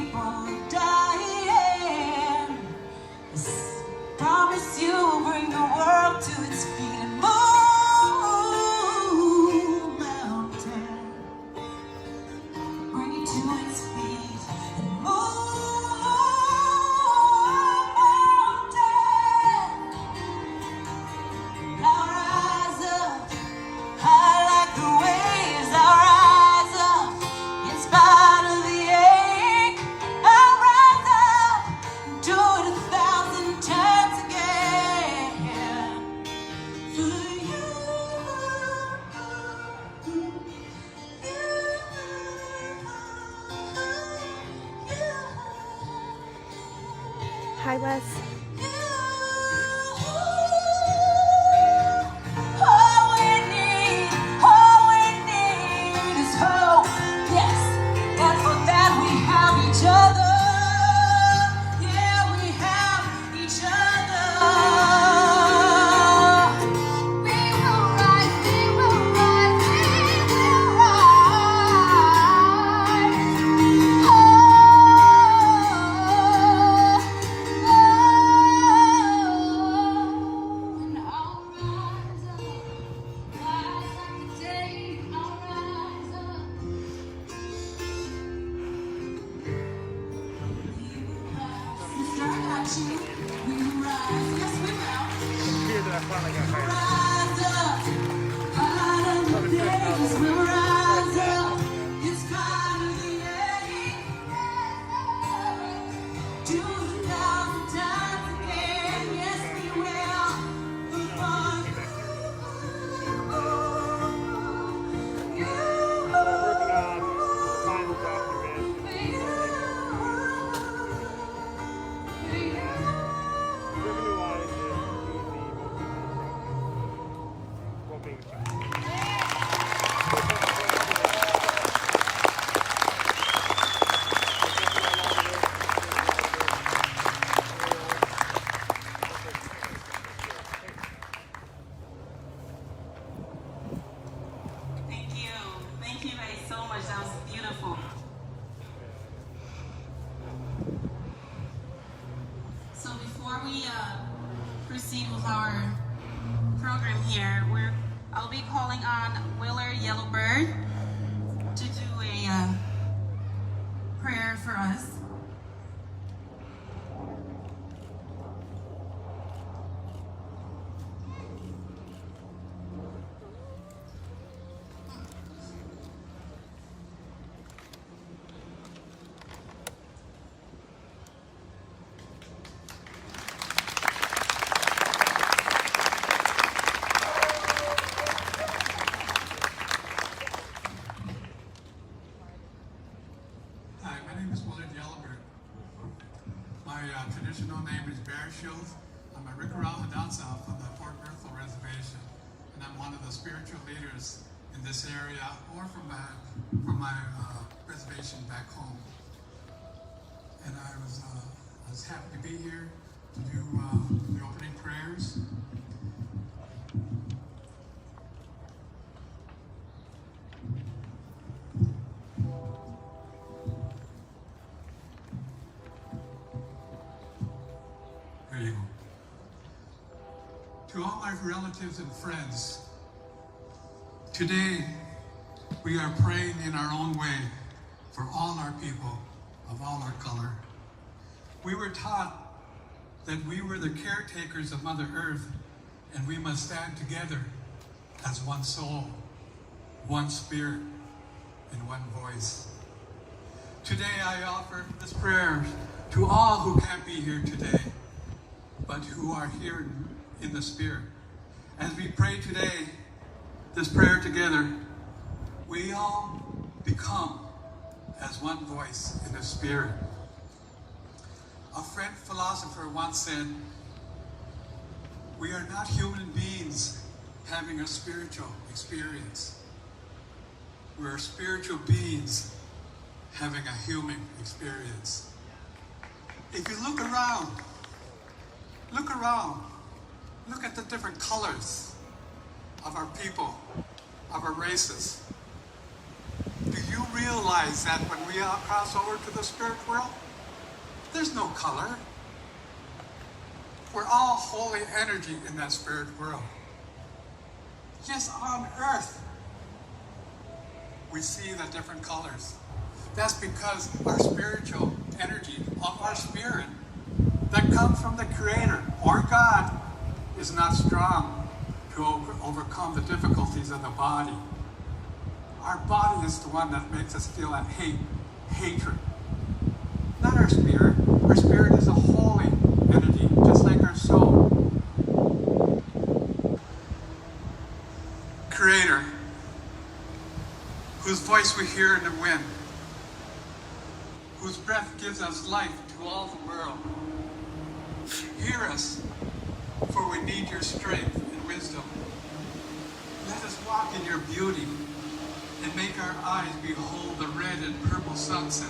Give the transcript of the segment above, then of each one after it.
people dying. Promise you will bring the world to its feet and move mountain. Bring it to its feet and move mountain. Now rise up, high like the waves. Now rise up, in spite of the ache. I'll rise up and do it 1,000 times again for you. Hi, Wes. All we need is hope. Yes, and for that we have each other. Yeah, we have each other. We will rise, we will rise, we will rise. And I'll rise up, rise like the day. I'll rise up. Mr. Hachi, we will rise. Yes, we will. Here that I finally got hired. Rise up, out of the days. We'll rise up. It's part of the ache. Do 1,000 times again. Yes, we will. For you. We're working on the final document. Revenue-wise, is what being Thank you guys so much. That was beautiful. So before we proceed with our program here, I'll be calling on Willer Yellowbird to do a prayer for us. Hi, my name is Willard Yellowbird. My traditional name is Bear Shields. I'm a Rickarao Hidatsa from the Fort Berthold Reservation, and I'm one of the spiritual leaders in this area or from my reservation back home. And I was happy to be here to do the opening prayers. There you go. To all my relatives and friends, today we are praying in our own way for all our people of all our color. We were taught that we were the caretakers of Mother Earth and we must stand together as one soul, one spirit, and one voice. Today I offer this prayer to all who can't be here today, but who are here in the Spirit. As we pray today, this prayer together, we all become as one voice in the Spirit. A French philosopher once said, "We are not human beings having a spiritual experience. We're spiritual beings having a human experience." If you look around, look at the different colors of our people, of our races. Do you realize that when we all cross over to the spirit world, there's no color? We're all holy energy in that spirit world. Just on earth, we see the different colors. That's because our spiritual energy of our spirit that comes from the Creator or God is not strong to overcome the difficulties of the body. Our body is the one that makes us feel that hatred. Not our spirit. Our spirit is a holy energy, just like our soul. Creator, whose voice we hear in the wind, whose breath gives us life to all the world. Hear us, for we need your strength and wisdom. Let us walk in your beauty and make our eyes behold the red and purple sunset.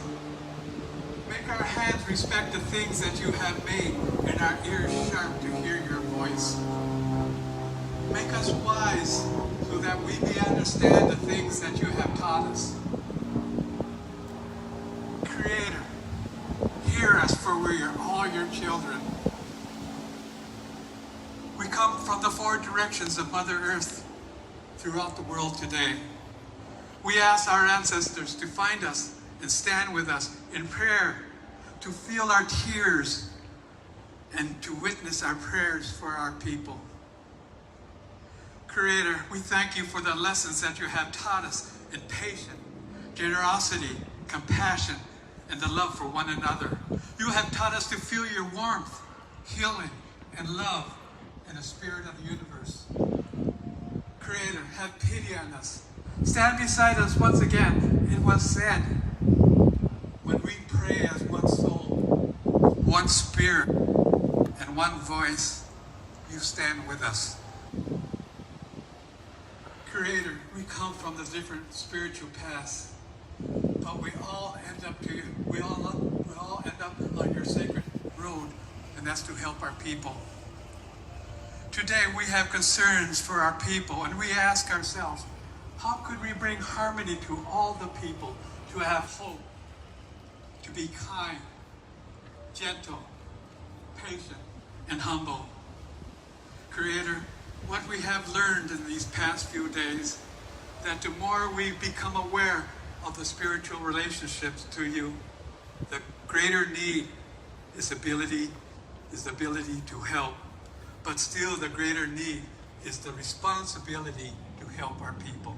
Make our hands respect the things that you have made and our ears sharp to hear your voice. Make us wise so that we may understand the things that you have taught us. Creator, hear us, for we are all your children. We come from the four directions of Mother Earth throughout the world today. We ask our ancestors to find us and stand with us in prayer, to feel our tears and to witness our prayers for our people. Creator, we thank you for the lessons that you have taught us in patience, generosity, compassion, and the love for one another. You have taught us to feel your warmth, healing, and love in the spirit of the universe. Creator, have pity on us. Stand beside us once again. It was said, when we pray as one soul, one spirit, and one voice, you stand with us. Creator, we come from the different spiritual paths, but we all end up on your sacred road, and that's to help our people. Today we have concerns for our people, and we ask ourselves, how could we bring harmony to all the people, to have hope, to be kind, gentle, patient, and humble? Creator, what we have learned in these past few days, that the more we become aware of the spiritual relationships to you, the greater need is the ability to help. But still the greater need is the responsibility to help our people.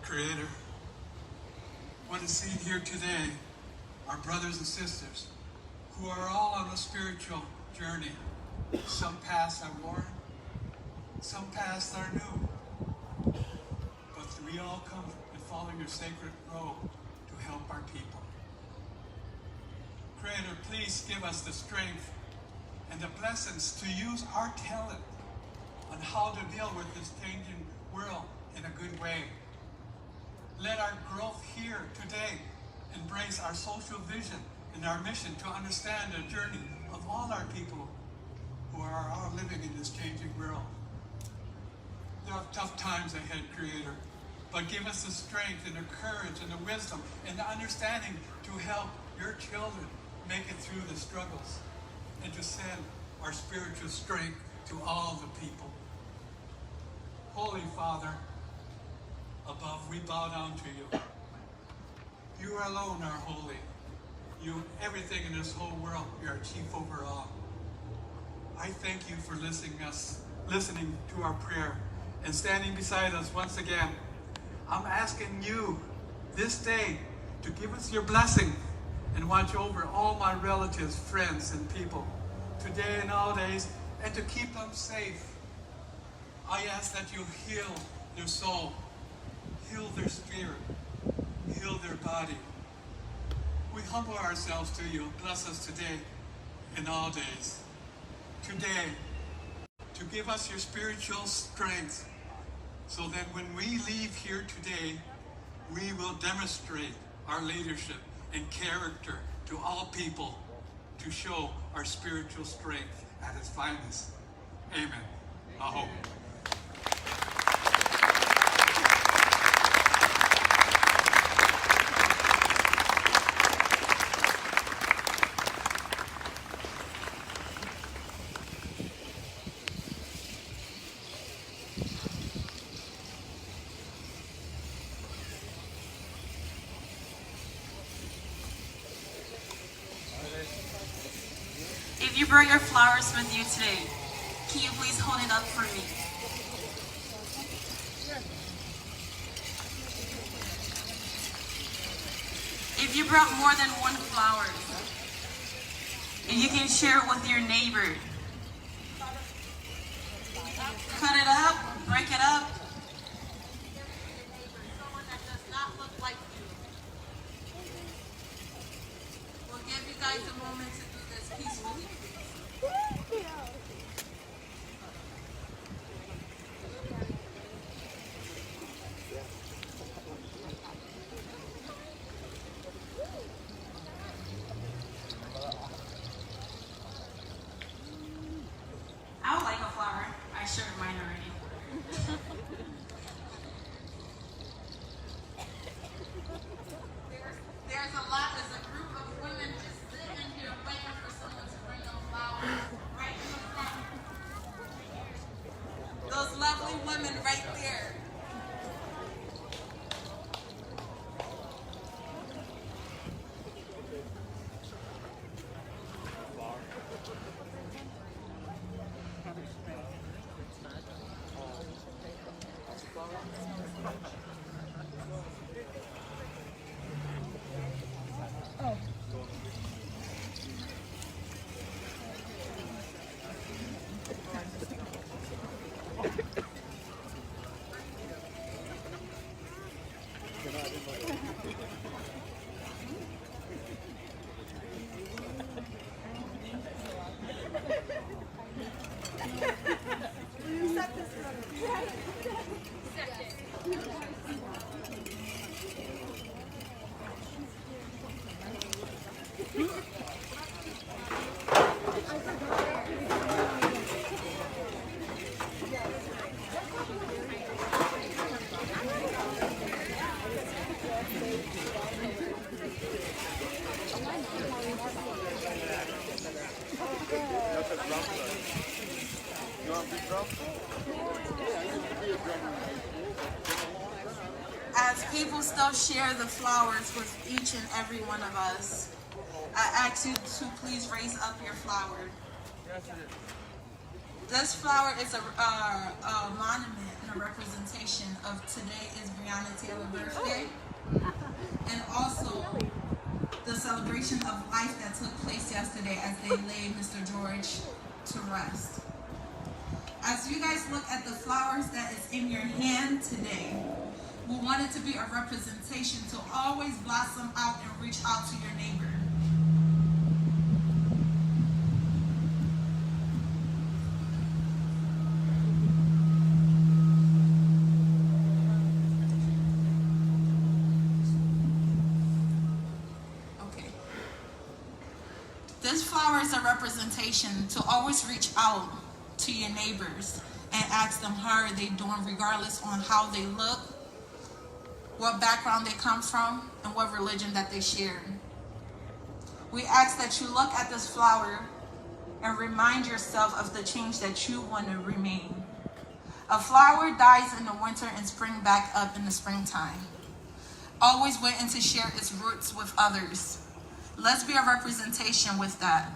Creator, what is seen here today are brothers and sisters who are all on a spiritual journey. Some paths are worn, some paths are new. But we all come and follow your sacred road to help our people. Creator, please give us the strength and the blessings to use our talent on how to deal with this changing world in a good way. Let our growth here today embrace our social vision and our mission to understand the journey of all our people who are all living in this changing world. There are tough times ahead, Creator, but give us the strength and the courage and the wisdom and the understanding to help your children make it through the struggles and to send our spiritual strength to all the people. Holy Father, above we bow down to you. You alone are holy. You, everything in this whole world, you are chief over all. I thank you for listening to our prayer and standing beside us once again. I'm asking you this day to give us your blessing and watch over all my relatives, friends, and people today and all days, and to keep them safe. I ask that you heal their soul, heal their spirit, heal their body. We humble ourselves to you. Bless us today and all days. Today, to give us your spiritual strength so that when we leave here today, we will demonstrate our leadership and character to all people to show our spiritual strength at its finest. Amen. Aho. If you brought your flowers with you today, can you please hold it up for me? If you brought more than one flower, and you can share it with your neighbor. Cut it up, break it up. Someone that does not look like you. We'll give you guys a moment to do this peacefully. I would like a flower. I shared mine already. There's a lot. There's a group of women just sitting here waiting for someone to bring them flowers right in the front. Those lovely women right there. As people still share the flowers with each and every one of us, I ask you to please raise up your flower. This flower is a monument and a representation of today is Breonna Taylor's birthday, and also the celebration of life that took place yesterday as they laid Mr. George to rest. As you guys look at the flowers that is in your hand today, we want it to be a representation to always blossom out and reach out to your neighbor. Okay. This flower is a representation to always reach out to your neighbors and ask them how are they doing regardless on how they look, what background they come from, and what religion that they share. We ask that you look at this flower and remind yourself of the change that you want to remain. A flower dies in the winter and springs back up in the springtime, always waiting to share its roots with others. Let's be a representation with that.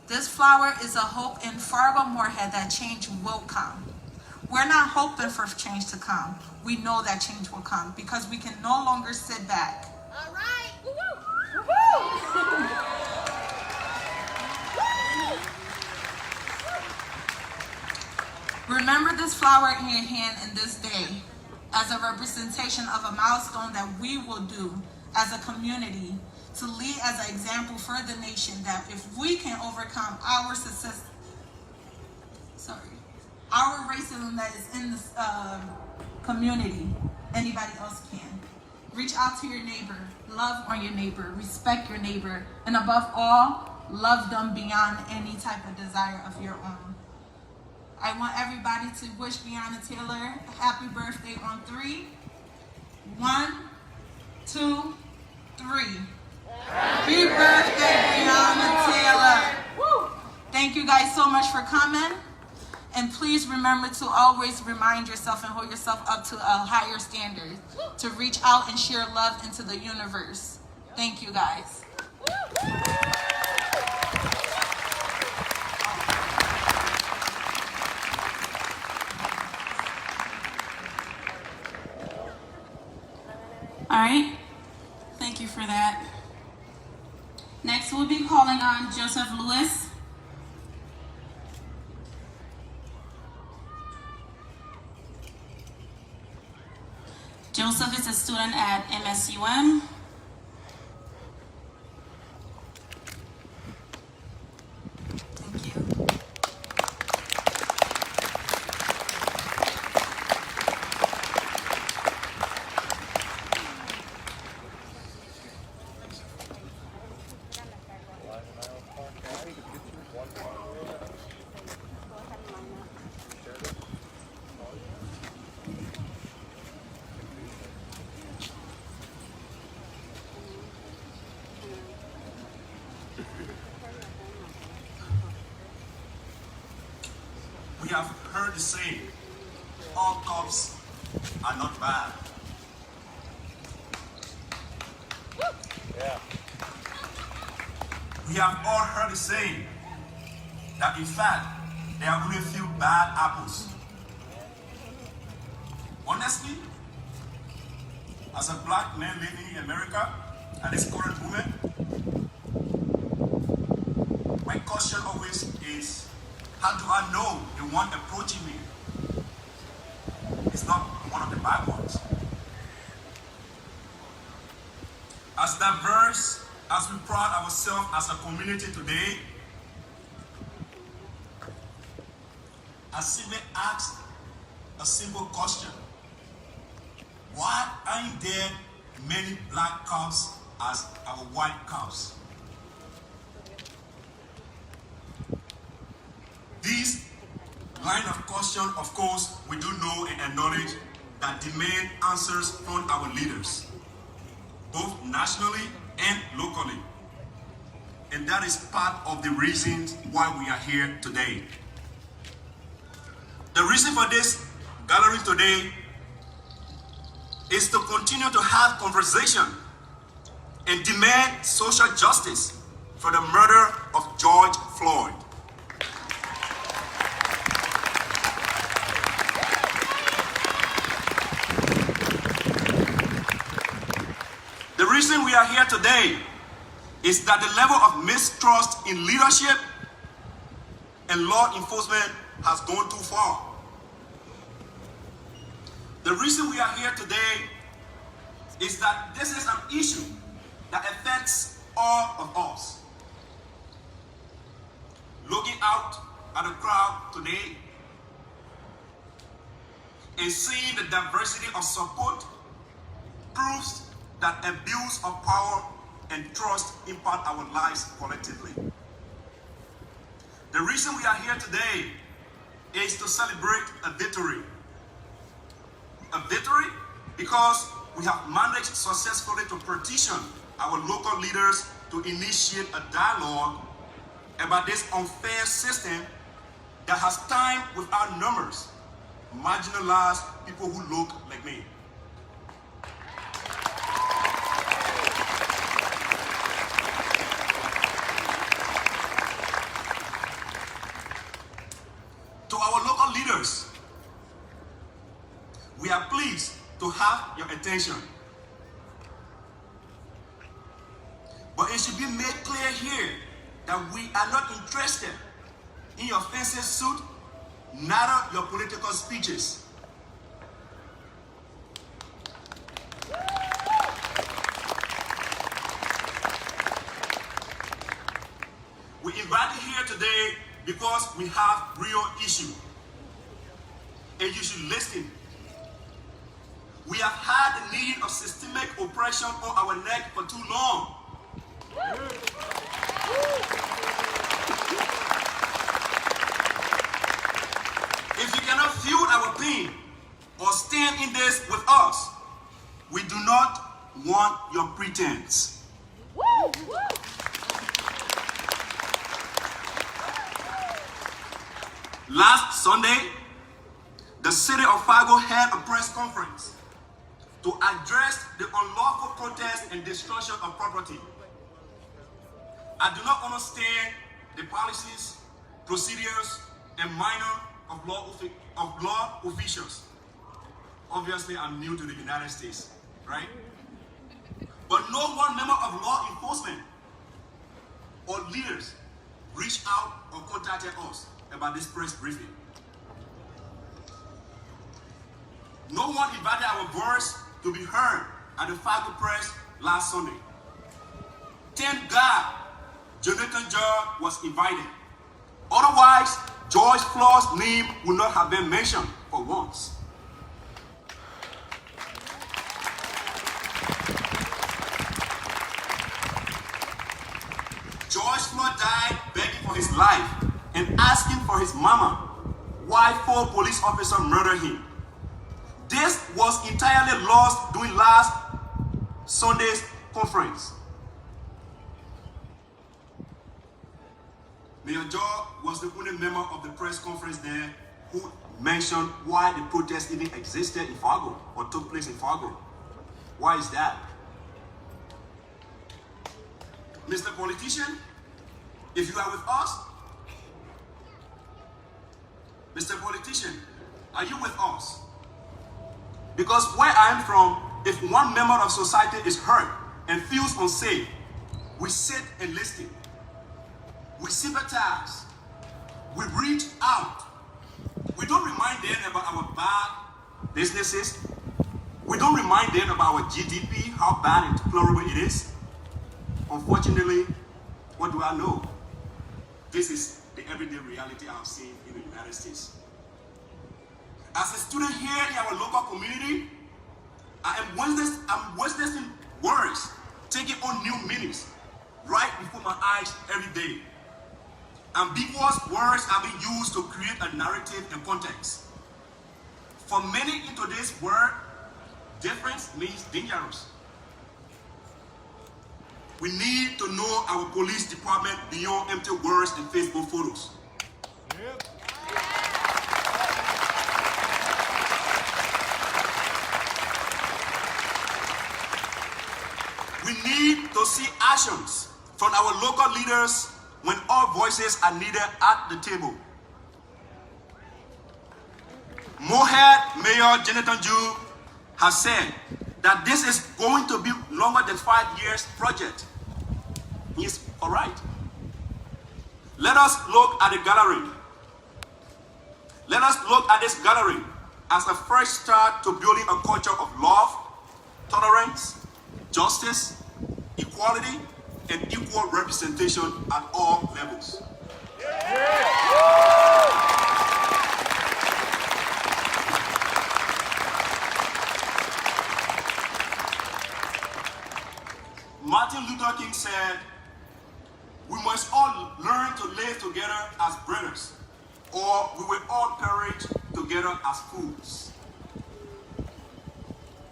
This flower is a hope in Fargo, Moorhead that change will come. We're not hoping for change to come. We know that change will come because we can no longer sit back. All right. Remember this flower in your hand in this day as a representation of a milestone that we will do as a community to lead as an example for the nation that if we can overcome our racism that is in this community, anybody else can. Reach out to your neighbor, love on your neighbor, respect your neighbor, and above all, love them beyond any type of desire of your own. I want everybody to wish Breonna Taylor a happy birthday on 3. 1, 2, 3. Happy birthday, Breonna Taylor. Woo. Thank you guys so much for coming. And please remember to always remind yourself and hold yourself up to a higher standard to reach out and share love into the universe. Thank you guys. Next, we'll be calling on Joseph Lewis. Joseph is a student at MSUM. Thank you. We have heard the saying, all cops are not bad. Yeah. We have all heard the saying that in fact, there are only a few bad apples. Honestly, as a black man living in America at this current moment, my question always is, how do I know the one approaching me is not one of the bad ones? As diverse as we pride ourselves as a community today, I simply ask a simple question. Why aren't there many black cops as our white cops? This line of question, of course, we do know and acknowledge that demand answers from our leaders, both nationally and locally. And that is part of the reasons why we are here today. The reason for this gathering today is to continue to have conversation and demand social justice for the murder of George Floyd. The reason we are here today is that the level of mistrust in leadership and law enforcement has gone too far. The reason we are here today is that this is an issue that affects all of us. Looking out at the crowd today and seeing the diversity of support proves that abuse of power and trust impact our lives collectively. The reason we are here today is to celebrate a victory. A victory because we have managed successfully to petition our local leaders to initiate a dialogue about this unfair system that has time without numbers, marginalized people who look like me. To our local leaders, we are pleased to have your attention. But it should be made clear here that we are not interested in your fancy suit, neither your political speeches. We invite you here today because we have real issue. And you should listen. We have had the need of systemic oppression on our neck for too long. If you cannot feel our pain or stand in this with us, we do not want your pretense. Last Sunday, the city of Fargo held a press conference to address the unlawful protest and destruction of property. I do not understand the policies, procedures, and manner of law officials. Obviously, I'm new to the United States, right? But no one member of law enforcement of leaders reached out or contacted us about this press briefing. No one invited our voice to be heard at the Fargo press last Sunday. Thank God Jonathan George was invited. Otherwise, George Floyd's name would not have been mentioned for once. George Floyd died begging for his life and asking for his mama why 4 police officers murdered him. This was entirely lost during last Sunday's conference. Mayor George was the only member of the press conference there who mentioned why the protest even existed in Fargo or took place in Fargo. Why is that? Mr. Politician, if you are with us, Mr. Politician, are you with us? Because where I am from, if one member of society is hurt and feels unsafe, we sit and listen. We sympathize. We reach out. We don't remind them about our bad businesses. We don't remind them about our GDP, how bad and deplorable it is. Unfortunately, what do I know? This is the everyday reality I've seen in the United States. As a student here in our local community, I'm witnessing words taking on new meanings right before my eyes every day. Ambiguous words are being used to create a narrative and context. For many in today's world, difference means dangerous. We need to know our police department beyond empty words and Facebook photos. Yep. We need to see actions from our local leaders when all voices are needed at the table. Mohead Mayor Jonathan Jew has said that this is going to be longer than 5 years project. He's all right. Let us look at the gallery. Let us look at this gallery as a first start to building a culture of love, tolerance, justice, equality, and equal representation at all levels. Martin Luther King said, "We must all learn to live together as brothers, or we will all perish together as fools."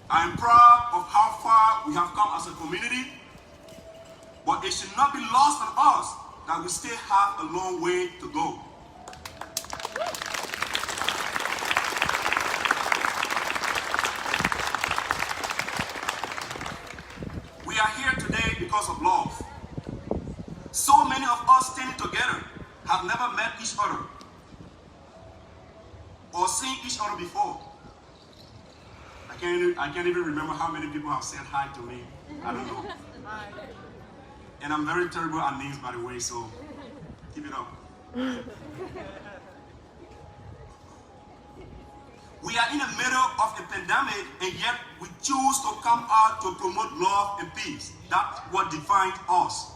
I am proud of how far we have come as a community, but it should not be lost on us that we still have a long way to go. We are here today because of love. So many of us standing together have never met each other or seen each other before. I can't even remember how many people have said hi to me. I don't know. And I'm very terrible at names, by the way, so keep it up. We are in the middle of a pandemic, and yet we choose to come out to promote love and peace. That's what defines us.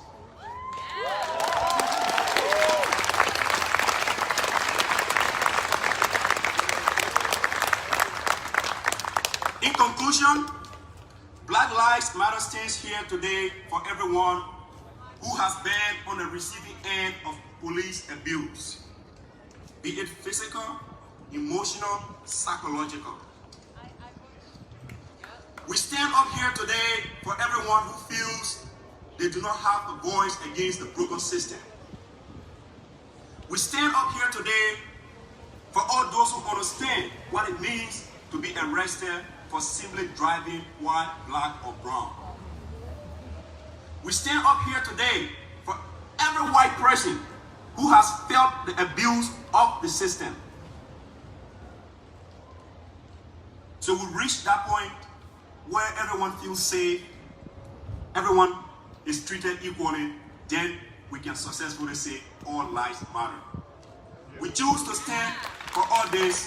In conclusion, Black Lives Matter stands here today for everyone who has been on the receiving end of police abuse, be it physical, emotional, psychological. We stand up here today for everyone who feels they do not have a voice against the broken system. We stand up here today for all those who understand what it means to be arrested for simply driving white, black, or brown. We stand up here today for every white person who has felt the abuse of the system. So we reach that point where everyone feels safe, everyone is treated equally, then we we can successfully say all lives matter. We choose to stand for all this.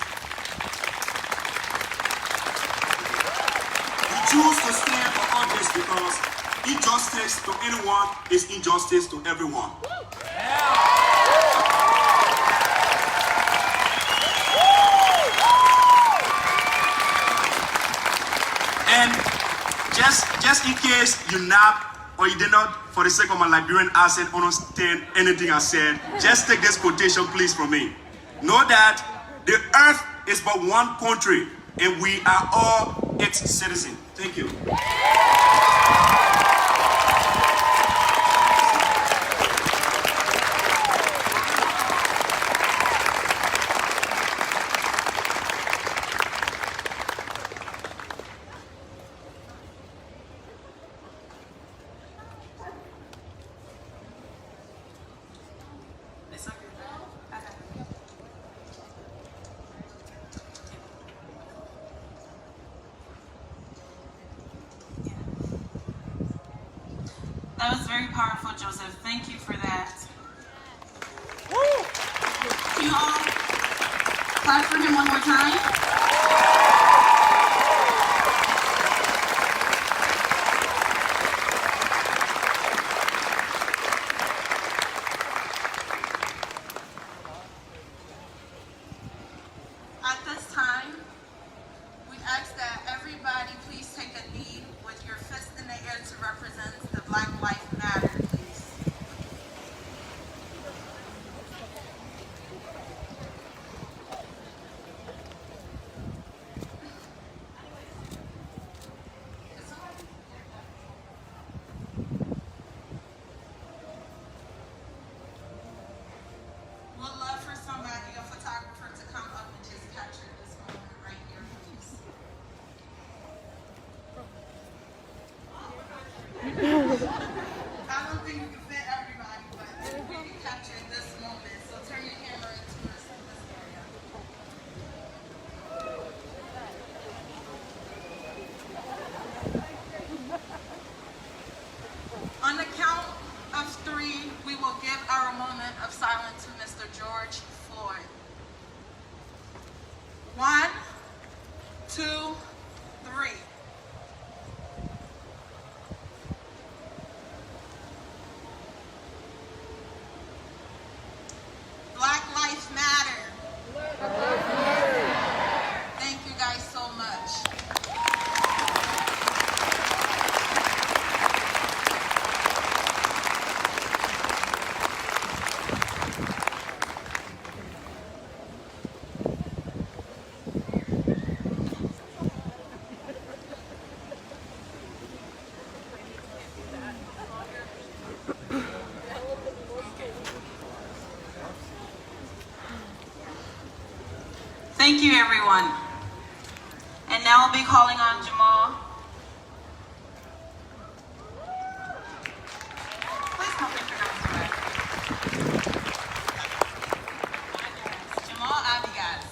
We choose to stand for all this because injustice to anyone is injustice to everyone. And just in case you nap or you did not, for the sake of my Liberian accent, understand anything I said, just take this quotation please from me. Know that the earth is but one country and we are all its citizens. Thank you. That was very powerful, Joseph. Thank you for that. Can you all clap for him one more time? At this time, we ask that everybody please take a knee with your fist in the air to represent the Black Lives Matter, please. We'd love for somebody, a photographer, to come up and just capture this moment right here, please. I don't think we can fit everybody, but we can capture this moment. So turn your camera towards this area. On the count of 3, we will give our moment of silence to Mr. George Floyd. 1, 2, 3. Black Lives Matter. Thank you guys so much. Thank you, everyone. And now we'll be calling on Jamal. Please come introduce yourself. Jamal Abigas.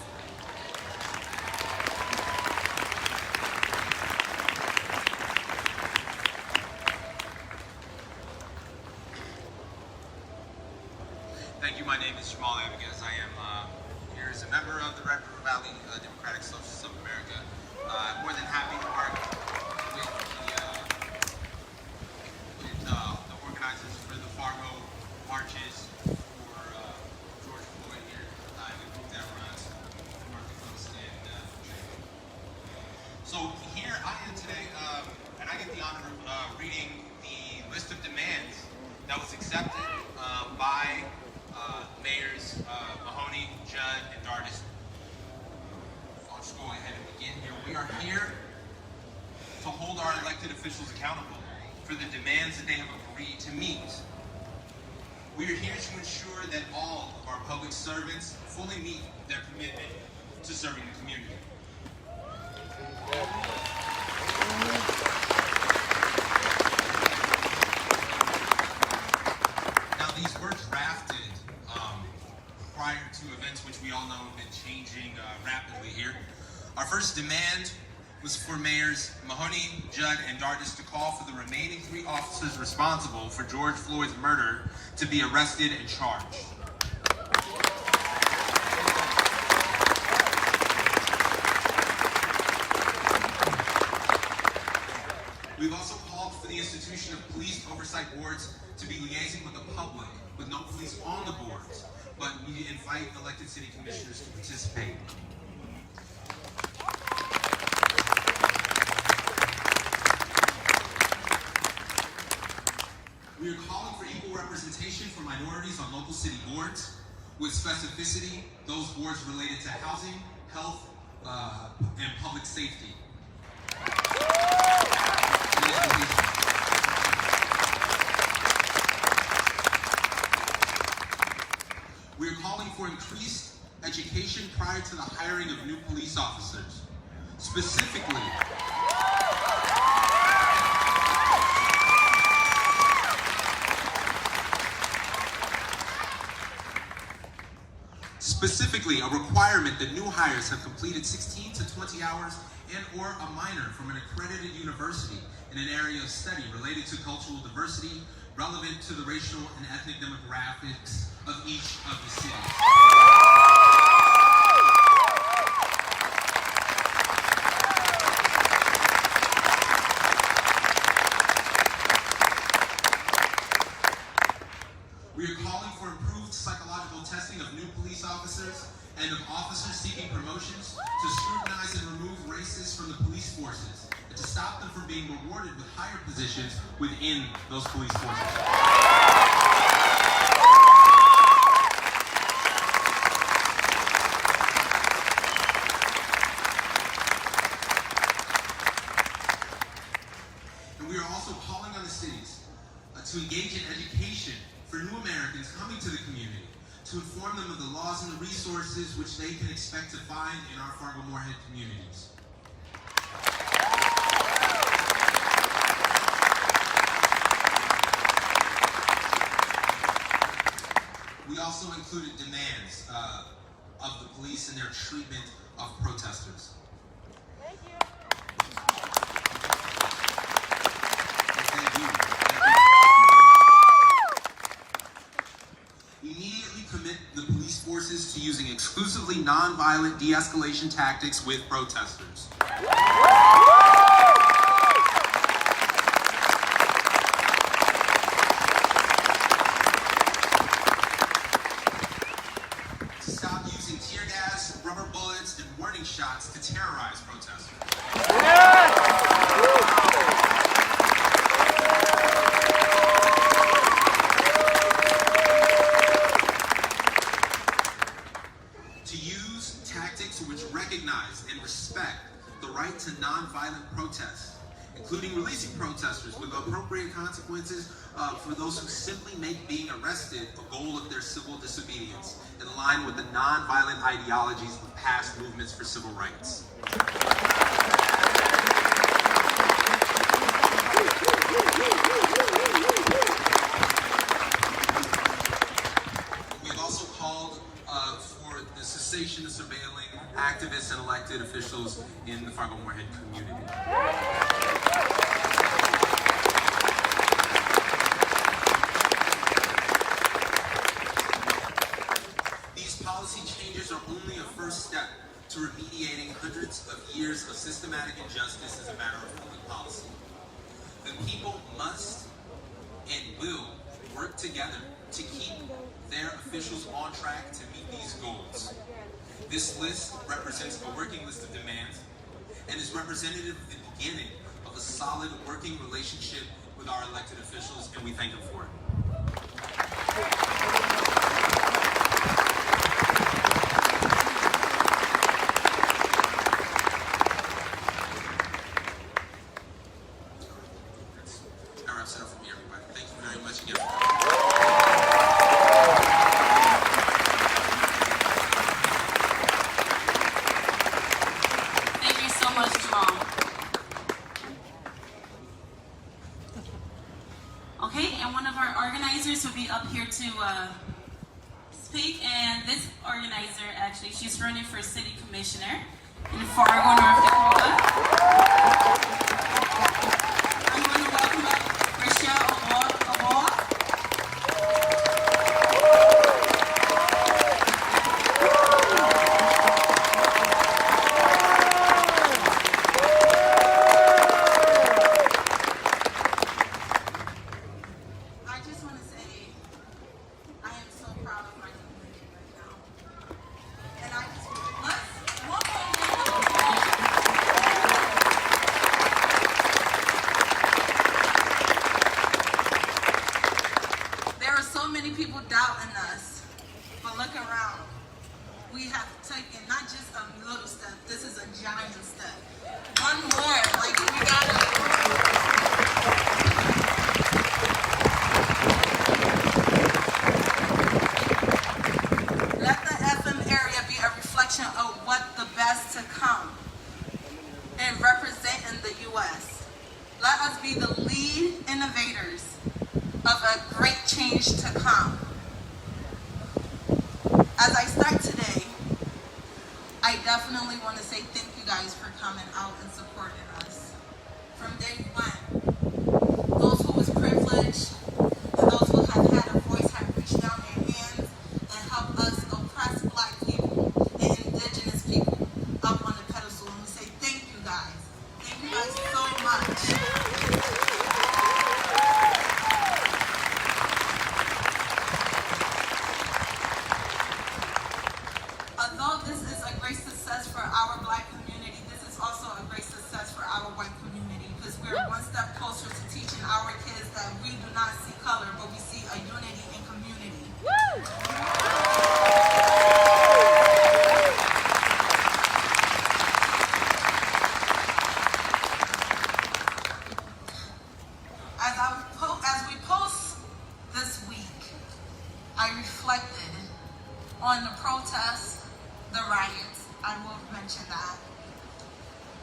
Thank you. My name is Jamal Abigas. I am here as a member of the Red River Valley Democratic Socialists of America. I'm more than happy to work with the organizers for the Fargo marches for George Floyd here in the group that runs Market Coast and So here I am today, and I get the honor of reading the list of demands that was accepted by Mayors Mahoney, Judd, and Dardis. I'll just go ahead and begin here. We are here to hold our elected officials accountable for the demands that they have agreed to meet. We are here to ensure that all of our public servants fully meet their commitment to serving the community. Now, these were drafted prior to events which we all know have been changing rapidly here. Our first demand was for Mayors Mahoney, Judd, and Dardis to call for the remaining 3 officers responsible for George Floyd's murder to be arrested and charged. We've also called for the institution of police oversight boards to be liaising with the public, with no police on the boards, but we invite elected city commissioners to participate. We are calling for equal representation for minorities on local city boards, with specificity, those boards related to housing, health, and public safety. We are calling for increased education prior to the hiring of new police officers. Specifically, a requirement that new hires have completed 16 to 20 hours and or a minor from an accredited university in an area of study related to cultural diversity, relevant to the racial and ethnic demographics of each of the cities. We are calling for improved psychological testing of new police officers and of officers seeking promotions to scrutinize and remove racists from the police forces and to stop them from being rewarded with higher positions within those police forces. And we are also calling on the cities to engage in education for new Americans coming to the community, to inform them of the laws and the resources which they can expect to find in our Fargo-Moorhead communities. We also included demands of the police and their treatment of protesters. Thank you. Thank you. Immediately commit the police forces to using exclusively non-violent de-escalation tactics with protesters. To stop using tear gas, rubber bullets, and warning shots to terrorize protesters. To use tactics which recognize and respect the right to non-violent protest, including releasing protesters with appropriate consequences for those who simply make being arrested a goal of their civil disobedience, in line with the non-violent ideologies of past movements for civil rights. We've also called for the cessation of surveilling activists and elected officials in the Fargo-Moorhead community. These policy changes are only a first step to remediating hundreds of years of systematic injustice as a matter of public policy. The people must and will work together to keep their officials on track to meet these goals. This list represents a working list of demands and is representative of the beginning of a solid working relationship with our elected officials, and we thank them for it. That wraps it up for me, everybody. Thank you very much again. Thank you so much, Jamal. Okay, and one of our organizers will be up here to speak, and this organizer, actually, she's running for city commissioner, in Fargo, North Dakota. I'm going to welcome up Rochelle Award. I just want to say I am so proud of my community right now. And I just let's there are so many people doubting us, but look around. We have taken not just a little step, this is a giant step. One more, like we gotta. Let the FM area be a reflection of what the best to come and representing the U.S. Let us be the lead innovators of a great change to come. As I start today, I definitely want to say thank you guys for coming out and supporting us. From day one, those who was privileged and those who have had a voice have reached down their hands and helped us oppress Black people and indigenous people up on the pedestal. And we say thank you guys. Thank you guys so much. Although this is a great success for our Black community, this is also a great success for our white community because we're one step closer to teaching our kids that we do not see color, but we see a unity in community. As we post this week, I reflected on the protests, the riots, I will mention that.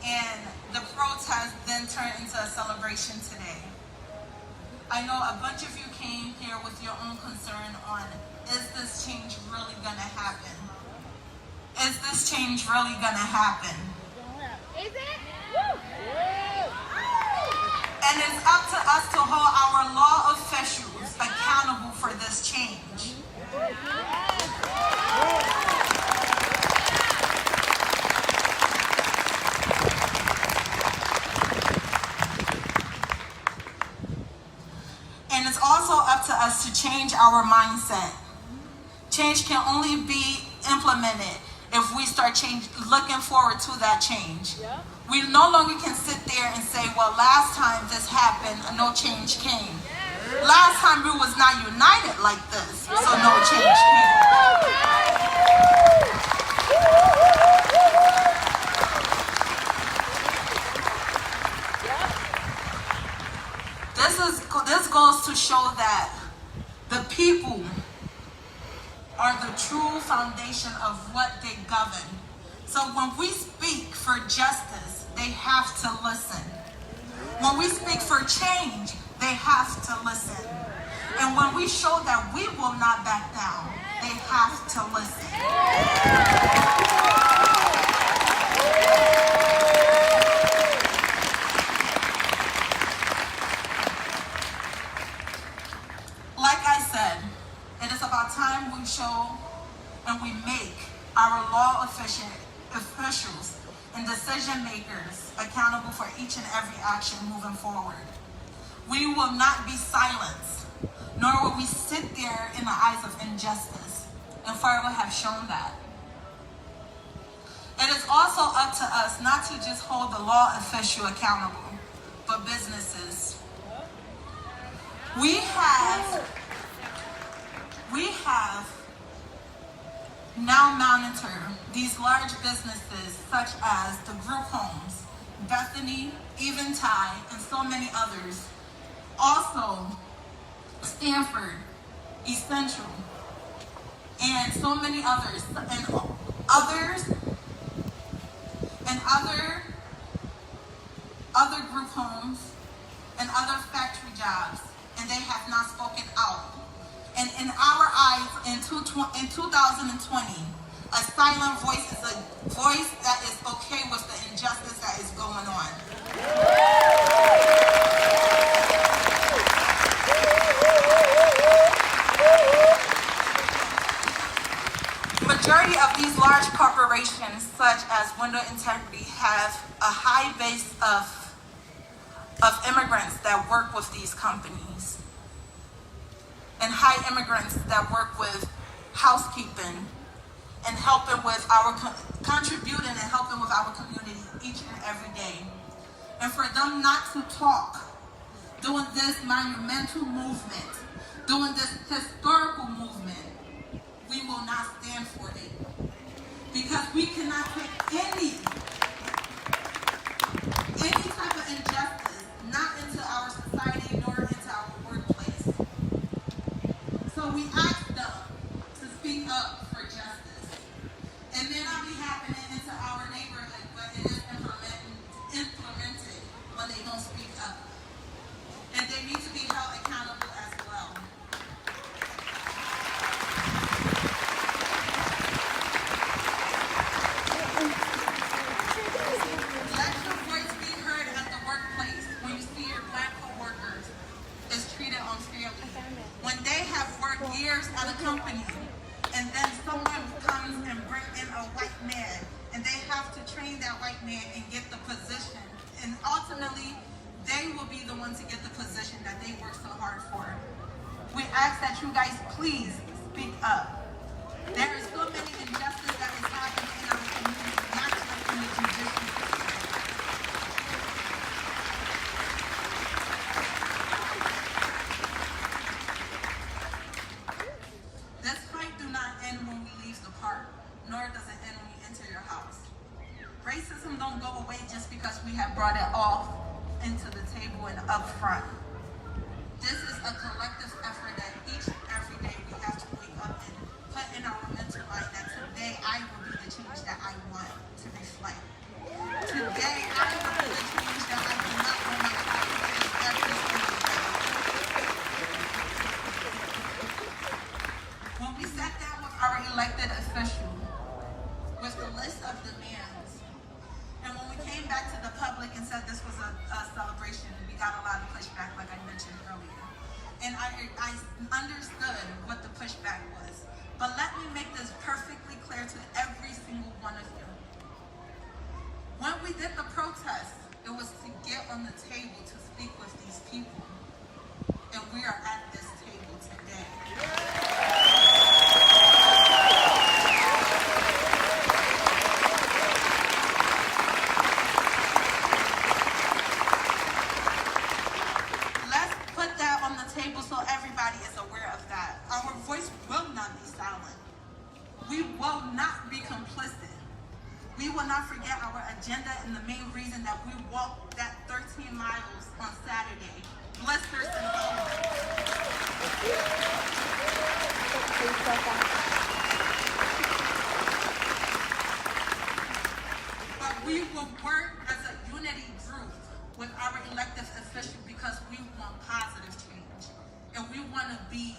And the protest then turned into a celebration today. I know a bunch of you came here with your own concern on, is this change really gonna happen? Is this change really gonna happen? Is it? And it's up to us to hold our law officials accountable for this change. And it's also up to us to change our mindset. Change can only be implemented if we start looking forward to that change. Yeah. We no longer can sit there and say, well, last time this happened, no change came. Last time we was not united like this, so no change came. This goes to show that the people are the true foundation of what they govern. So when we speak for justice, they have to listen. When we speak for change, they have to listen. And when we show that we will not back down, they have to listen. Like I said, it is about time we show and we make our law officials and decision makers accountable for each and every action moving forward. We will not be silenced, nor will we sit there in the eyes of injustice. And Fargo have shown that. It is also up to us not to just hold the law official accountable, but businesses. We have now monitored these large businesses such as the group homes, Bethany, Eventide, and so many others. Also, Stanford, Essential, and so many others, and other group homes and other factory jobs, and they have not spoken out. And in our eyes, in 2020, A silent voice is a voice that is okay with the injustice that is going on. Majority of these large corporations, such as Window Integrity, have a high base of immigrants that work with these companies, and high immigrants that work with housekeeping and helping with our contributing and helping with our community each and every day. And for them not to talk, doing this monumental movement, doing this historical movement, we will not stand for it. Because we cannot take any type of injustice, not into our society nor into our workplace. So we ask them to speak up for justice. It may not be happening into our neighborhood, but it is implemented when they don't speak up. And they need to be held accountable as well. Let your voice be heard at the workplace when you see your black co-workers is treated unfairly. When they have worked years at a company and then someone comes and brings in a white man and they have to train that white man and get the position, and ultimately they will be the one to get the position that they work so hard for. We ask that you guys please speak up. There is so many injustice that is happening in our community, not just in the judicial system. This fight do not end when we leave the park, nor does it end when we enter your house. Racism don't go away just because we have brought it off into the table and up front. This is a collective effort that each and every day we have to wake up and put in our mental mind that today I will be the change that I want to reflect. Today I will be the change that I do not want my population every single day. When we sat down with our elected official with the list of demands, and when we came back to the public and said this was a celebration, we got a lot of pushback, like I mentioned earlier. And I understood what the pushback was. But let me make this perfectly clear to every single one of you. When we did the protest, it was to get on the table to speak with these people. And we are at this table today. Let's put that on the table so everybody is aware of that. Our voice will not be silent. We will not be complicit. We will not forget our agenda and the main reason that we walked that 13 miles on Saturday. Blisters and all. But we will work as a unity group with our elected officials because we want positive change. And we want to be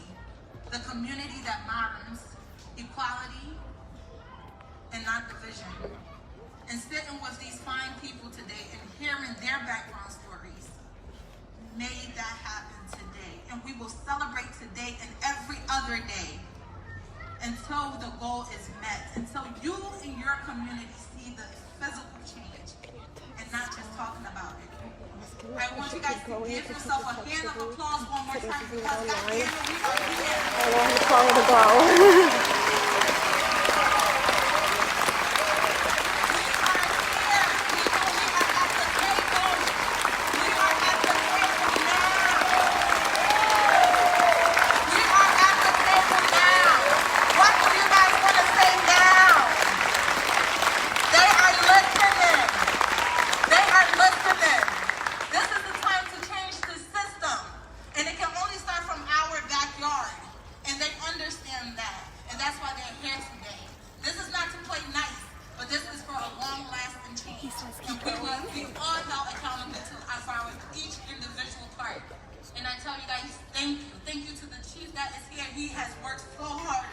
the community that models equality and not division. And sitting with these fine people today and hearing their background stories made that happen today. And we will celebrate today and every other day until the goal is met, until you in your community see the physical change and not just talking about it. I want you guys to give yourself a hand of applause one more time because goddamn, we are here. How long is it to go? Thank you to the chief that is here. He has worked so hard.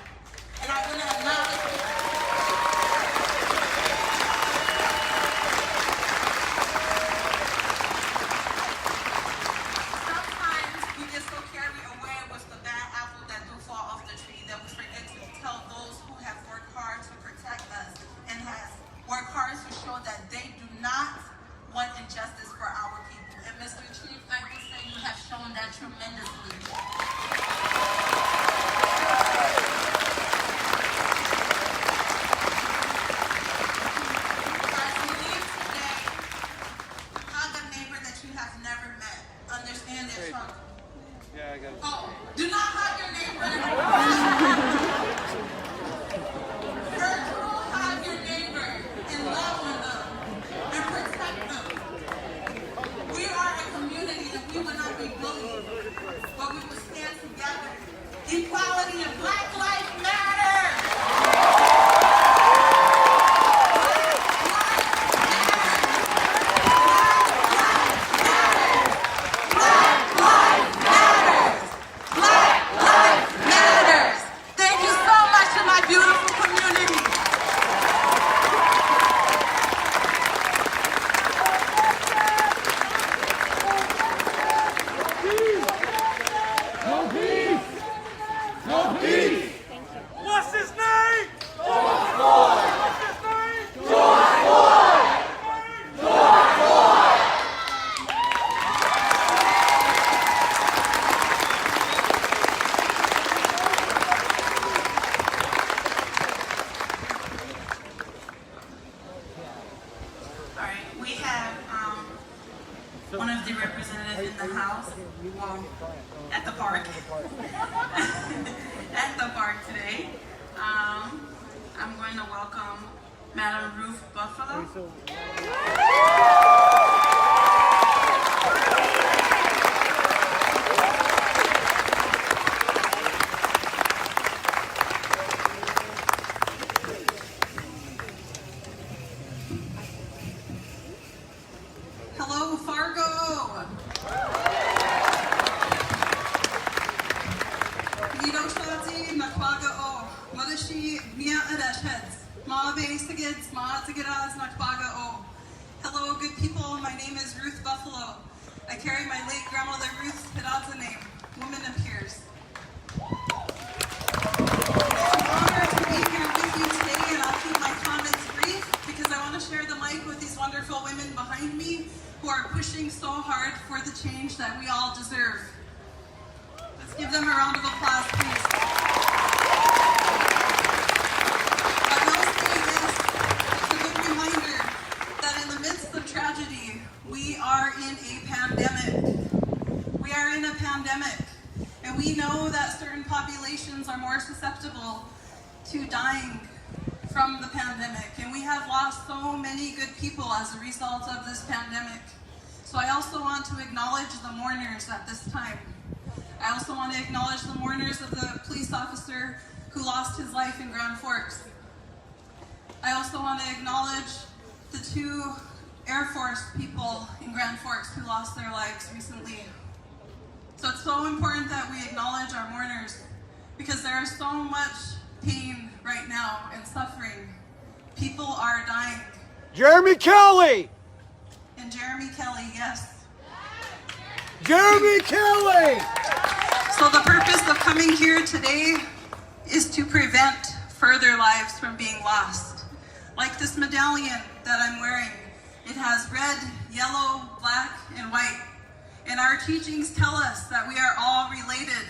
And I want to acknowledge him. Thank you. What's his name? George Floyd. What's his name? George Floyd! George Floyd! All right, we have one of the representatives in the House at the park. At the park today. I'm going to welcome Madam Ruth Buffalo. Hello, Fargo. Nidoshati Nakwaga O. Madashi Mia Adashets. Mabe Sigids, Ma Sigidas Nakwaga O. Hello, good people. My name is Ruth Buffalo. I carry my late grandmother Ruth's Hidatsa name. Woman appears. It's an honor to be here with you today, and I'll keep my comments brief because I want to share the mic with these wonderful women behind me who are pushing so hard for the change that we all deserve. Let's give them a round of applause, please. I will say this, it's a good reminder that in the midst of tragedy, we are in a pandemic. We are in a pandemic, and we know that certain populations are more susceptible to dying from the pandemic, and we have lost so many good people as a result of this pandemic. So I also want to acknowledge the mourners at this time. I also want to acknowledge the mourners of the police officer who lost his life in Grand Forks. I also want to acknowledge the 2 Air Force people in Grand Forks who lost their lives recently. So it's so important that we acknowledge our mourners because there is so much pain right now and suffering. People are dying. Jeremy Kelly. And Jeremy Kelly, yes. Jeremy Kelly. So the purpose of coming here today is to prevent further lives from being lost. Like this medallion that I'm wearing, it has red, yellow, black, and white. And our teachings tell us that we are all related.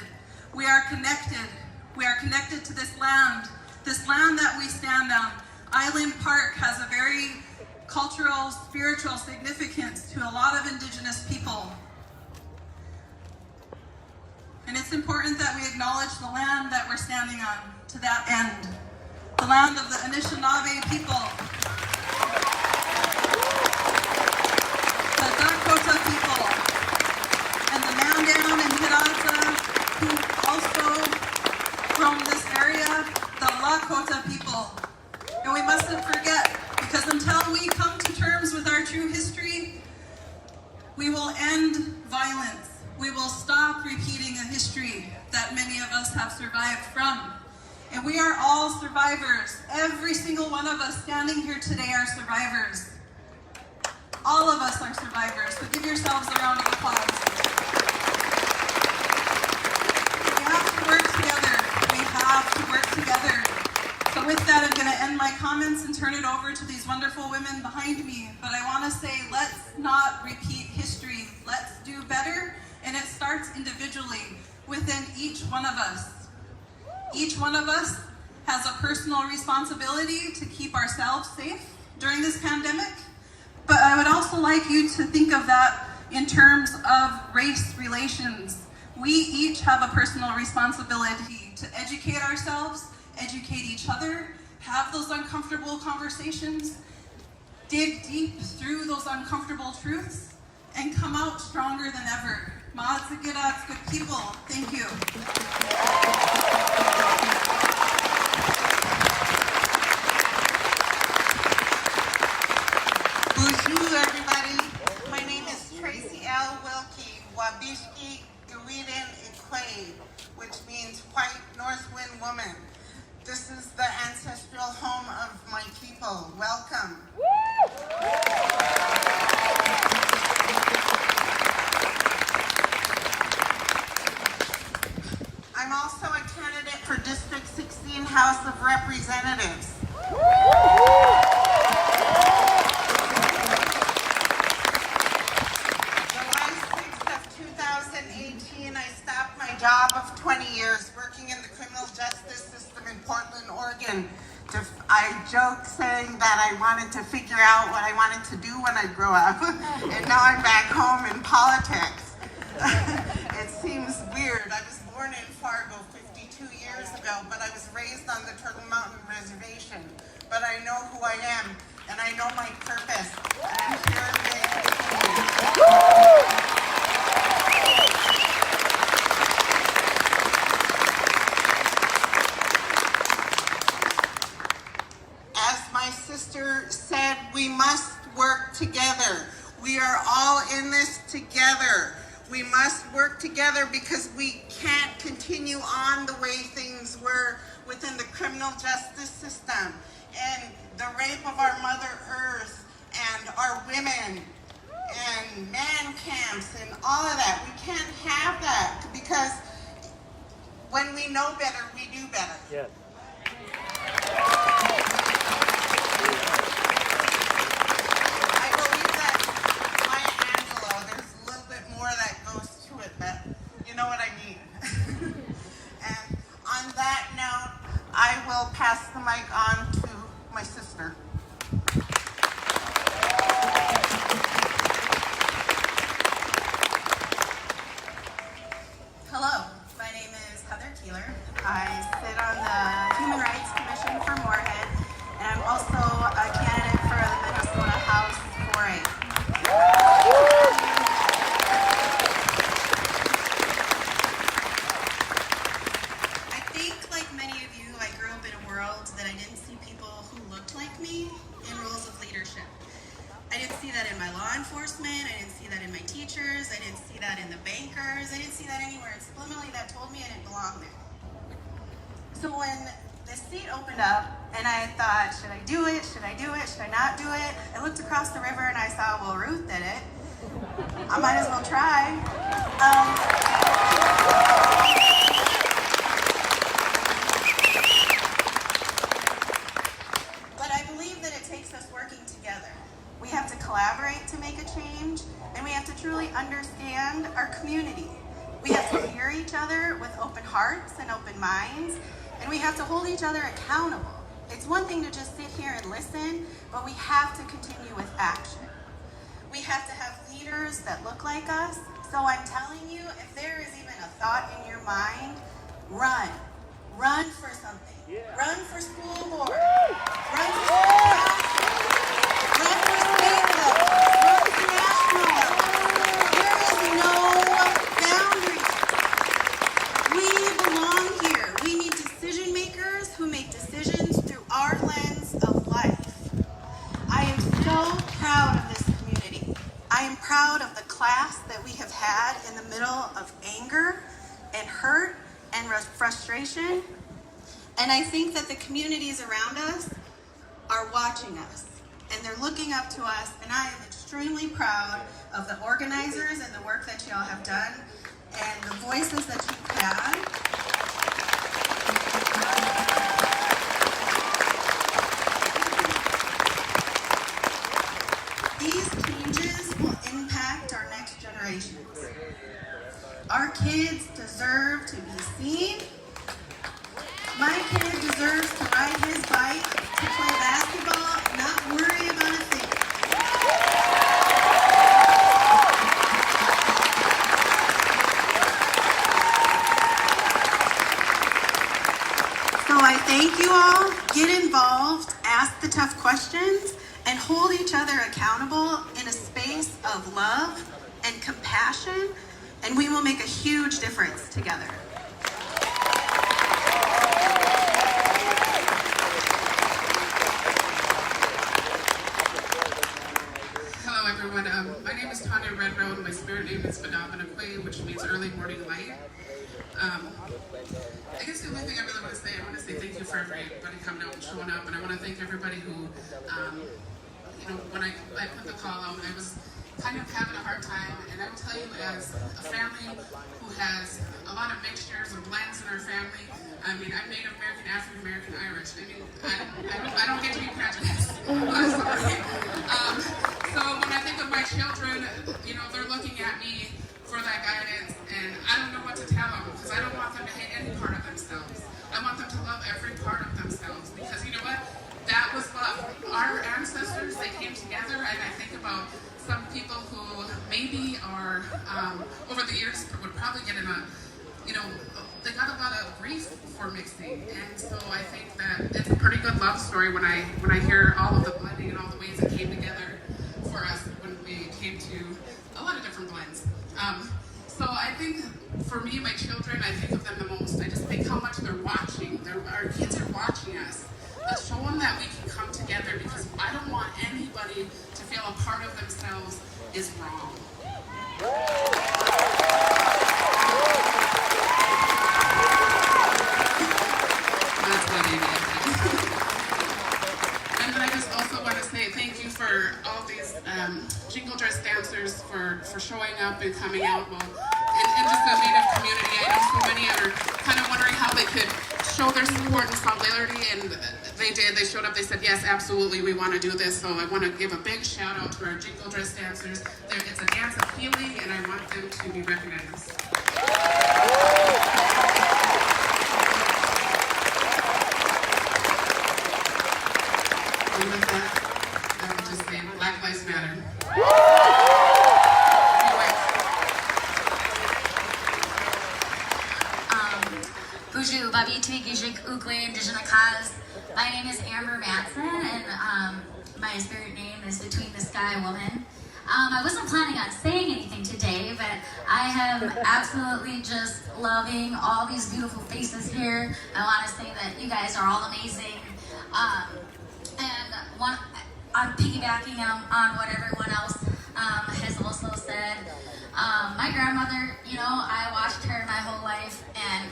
We are connected. We are connected to this land that we stand on. Island Park has a very cultural, spiritual significance to a lot of Indigenous people. And it's important that we acknowledge the land that we're standing on to that end. The land of the Anishinaabe people, the Dakota people, and the Mandan and Hidatsa, who also roam this area, the Lakota people. And we mustn't forget, because until we come to terms with our true history, we will end violence. We will stop repeating a history that many of us have survived from. And we are all survivors. Every single one of us standing here today are survivors. All of us are survivors, so give yourselves a round of applause. We have to work together. We have to work together. So with that, I'm going to end my comments and turn it over to these wonderful women behind me. But I want to say, let's not repeat history. Let's do better. And it starts individually within each one of us. Each one of us has a personal responsibility to keep ourselves safe during this pandemic. But I would also like you to think of that in terms of race relations. We each have a personal responsibility to educate ourselves, educate each other, have those uncomfortable conversations, dig deep through those uncomfortable truths, and come out stronger than ever. Ma'atsigirat, good people. Thank you. Bonjour, everybody. My name is Tracy L. Wilkie, Wabishki Gawiden Ikwade, which means white north wind woman. This is the ancestral home of my people. Welcome. I'm also a candidate House of Representatives. July 6th of 2018, I stopped my job of 20 years working in the criminal justice system in Portland, Oregon. I joked saying that I wanted to figure out what I wanted to do when I grow up, and now I'm back home in politics. It seems weird. I was born in Fargo 52 years ago, but I was raised on the Turtle Mountain Reservation. But I know who I am, and I know my purpose, and I'm here today to continue. Sister said, we must work together. We are all in this together. We must work together because we can't continue on the way things were within the criminal justice system and the rape of our Mother Earth and our women and man camps and all of that. We can't have that because when we know better, we do better. Yes. Will pass the mic on to my sister. Hello, my name is Heather Keeler. I sit on the Human Rights Commission for Moorhead, and I'm also a candidate for the Minnesota House 4A. That I didn't see people who looked like me in roles of leadership. I didn't see that in my law enforcement, I didn't see that in my teachers, I didn't see that in the bankers, I didn't see that anywhere. And subliminally that told me I didn't belong there. So when this seat opened up and I thought, should I do it, should I do it, should I not do it? I looked across the river and I saw, well, Ruth did it. I might as well try. We have to collaborate to make a change, and we have to truly understand our community. We have to hear each other with open hearts and open minds, and we have to hold each other accountable. It's one thing to just sit here and listen, but we have to continue with action. We have to have leaders that look like us, so I'm telling you, if there is even a thought in your mind, run. Run for something. Yeah. Run for school board. Run for school council. Run for state level. Run for national level. There is no boundary. We belong here. We need decision makers who make decisions through our lens of life. I am so proud of this community. I am proud of the class that we have had in the middle of anger and hurt and frustration. And I think that the communities around us are watching us. And they're looking up to us, and I am extremely proud of the organizers and the work that y'all have done, and the voices that you've had. These changes will impact our next generations. Our kids deserve to be seen. My kid deserves to ride his bike, to play basketball, and not worry about a thing. So I thank you all. Get involved, ask the tough questions, and hold each other accountable in a space of love and compassion, and we will make a huge difference together. My name is Tanya Redroad. My spirit name is Vadavanaque, which means early morning light. I guess the only thing I really want to say, I want to say thank you for everybody coming out and showing up, and I want to thank everybody who, when I put the call out, I was kind of having a hard time, and I will tell you, as a family who has a lot of mixtures and blends in our family, I mean, I'm Native American, African American, Irish. I mean, I don't get to be prejudiced. I'm sorry. So when I think of my children, you know, they're looking at me for that guidance, and I don't know what to tell them because I don't want them to hate any part of themselves. I want them to love every part of themselves because you know what? That was love. Our ancestors, they came together, and I think about some people who maybe are, over the years, would probably get in a, you know, they got a lot of grief for mixing, and so I think that it's a pretty good love story when I hear all of the blending and all the ways it came together for us when we came to a lot of different blends. So I think for me, my children, I think of them the most. I just think how much they're watching. Our kids are watching us. Let's show them that we can come together because I don't want anybody to feel a part of themselves is wrong. That's what it is. And then I just also want to say thank you for all these jingle dress dancers for showing up and coming out. Well, and just the Native community, I know so many are kind of wondering how they could show their support and solidarity, and they did. They showed up, they said, yes, absolutely, we want to do this. So I want to give a big shout out to our jingle dress dancers. It's a dance of healing, and I want them to be recognized. And with that, I would just say, Black Lives Matter. Bonjour, Babi Twigijik Ukwe Indigenakaz. My name is Amber Matson, and my spirit name is Between the Sky Woman. I wasn't planning on saying anything today, but I am absolutely just loving all these beautiful faces here. I want to say that you guys are all amazing. I'm piggybacking on what everyone else has also said. My grandmother, you know, I watched her my whole life, and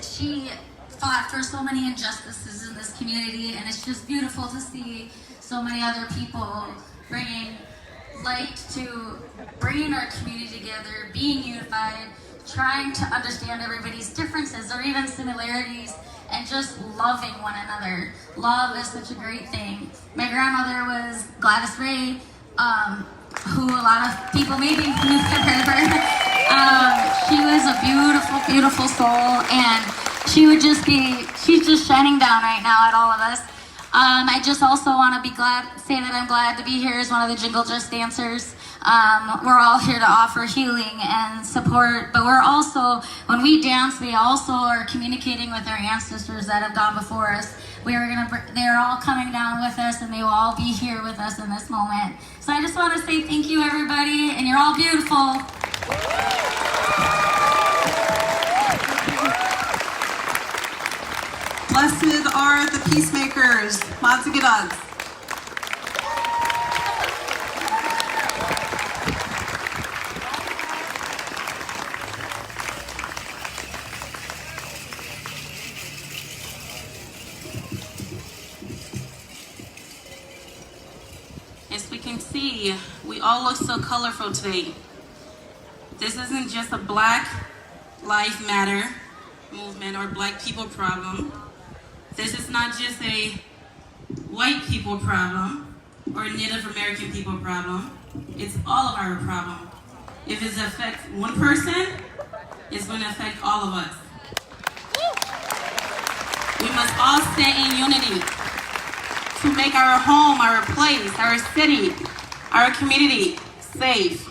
she fought for so many injustices in this community, and it's just beautiful to see so many other people bringing light to bringing our community together, being unified, trying to understand everybody's differences or even similarities, and just loving one another. Love is such a great thing. My grandmother was Gladys Ray, who a lot of people maybe have heard of her. She was a beautiful, beautiful soul, and she's just shining down right now at all of us. I just also want to say that I'm glad to be here as one of the Jingle Dress dancers. We're all here to offer healing and support, but we're also, when we dance, we also are communicating with our ancestors that have gone before us. They're all coming down with us, and they will all be here with us in this moment. So I just want to say thank you, everybody, and you're all beautiful. Blessed are the peacemakers. Matsigidas. As we can see, we all look so colorful today. This isn't just a Black Lives Matter movement or Black people problem. This is not just a white people problem or Native American people problem. It's all of our problem. If it affects one person, it's going to affect all of us. We must all stay in unity to make our home, our place, our city, our community safe.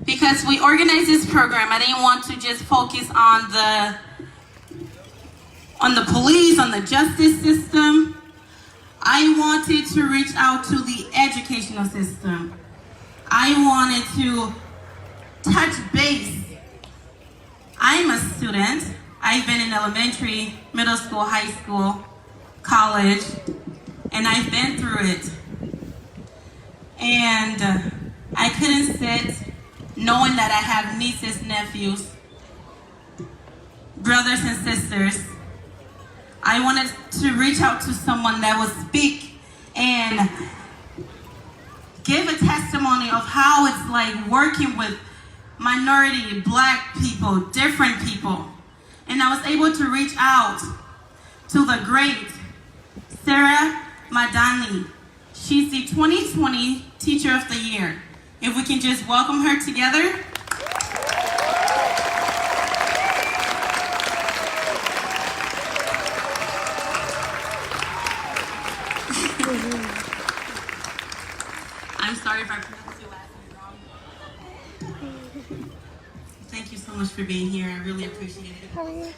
Because we organized this program, I didn't want to just focus on the police, on the justice system. I wanted to reach out to the educational system. I wanted to touch base. I'm a student. I've been in elementary, middle school, high school, college, and I've been through it. And I couldn't sit knowing that I have nieces, nephews, brothers and sisters. I wanted to reach out to someone that would speak and give a testimony of how it's like working with minority, black people, different people. And I was able to reach out to the great Sarah Madani. She's the 2020 Teacher of the Year. If we can just welcome her together. I'm sorry if I pronounced your last name wrong. Thank you so much for being here. I really appreciate it. How are you?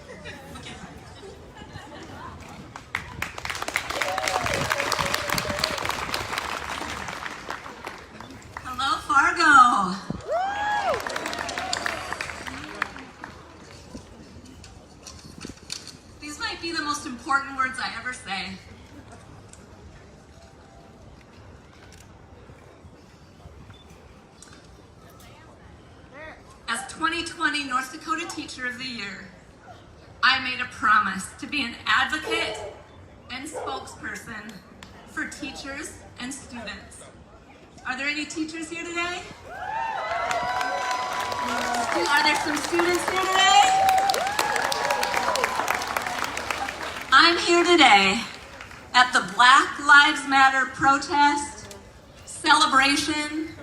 Hello, Fargo. These might be the most important words I ever say. As 2020 North Dakota Teacher of the Year, I made a promise to be an advocate and spokesperson for teachers and students. Are there any teachers here today? Are there some students here today? I'm here today at the Black Lives Matter protest, celebration,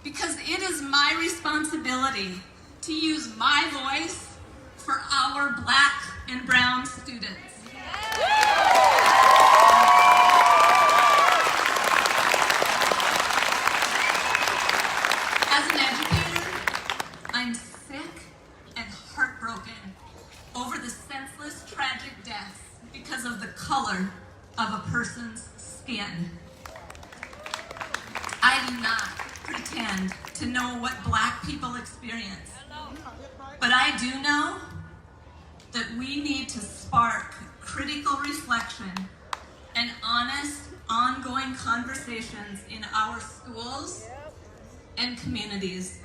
because it is my responsibility to use my voice for our black and brown students. As an educator, I'm sick and heartbroken over the senseless, tragic deaths because of the color of a person's skin. I do not pretend to know what black people experience, but I do know that we need to spark critical reflection and honest, ongoing conversations in our schools and communities.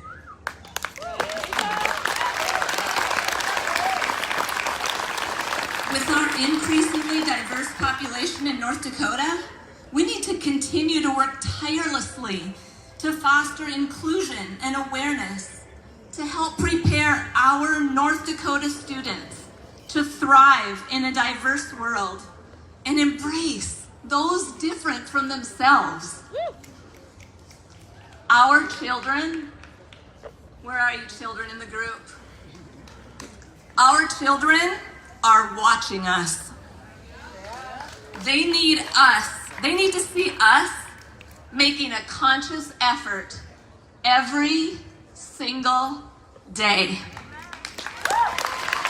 With our increasingly diverse population in North Dakota, we need to continue to work tirelessly to foster inclusion and awareness, to help prepare our North Dakota students to thrive in a diverse world and embrace those different from themselves. Our children, where are you children in the group? Our children are watching us. They need us. They need to see us making a conscious effort every single day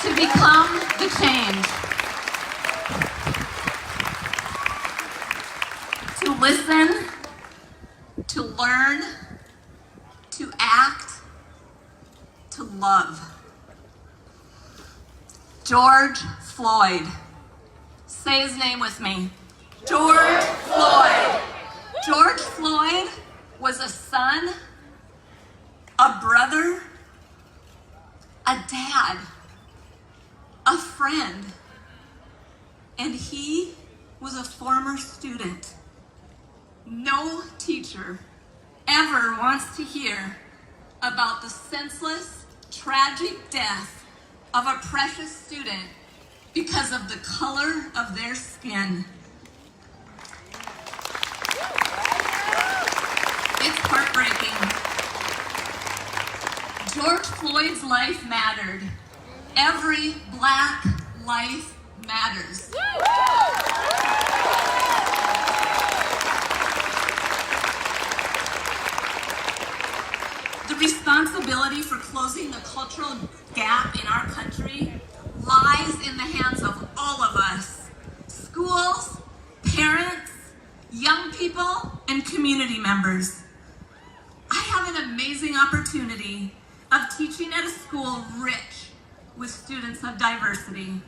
to become the change. To listen, to learn, to act, to love. George Floyd. Say his name with me. George Floyd. George Floyd was a son, a brother, a dad, a friend, and he was a former student. No teacher ever wants to hear about the senseless, tragic death of a precious student because of the color of their skin. It's heartbreaking. George Floyd's life mattered. Every black life matters. The responsibility for closing the cultural gap in our country lies in the hands of all of us. Schools, parents, young people, and community members. I have an amazing opportunity of teaching at a school rich with students of diversity.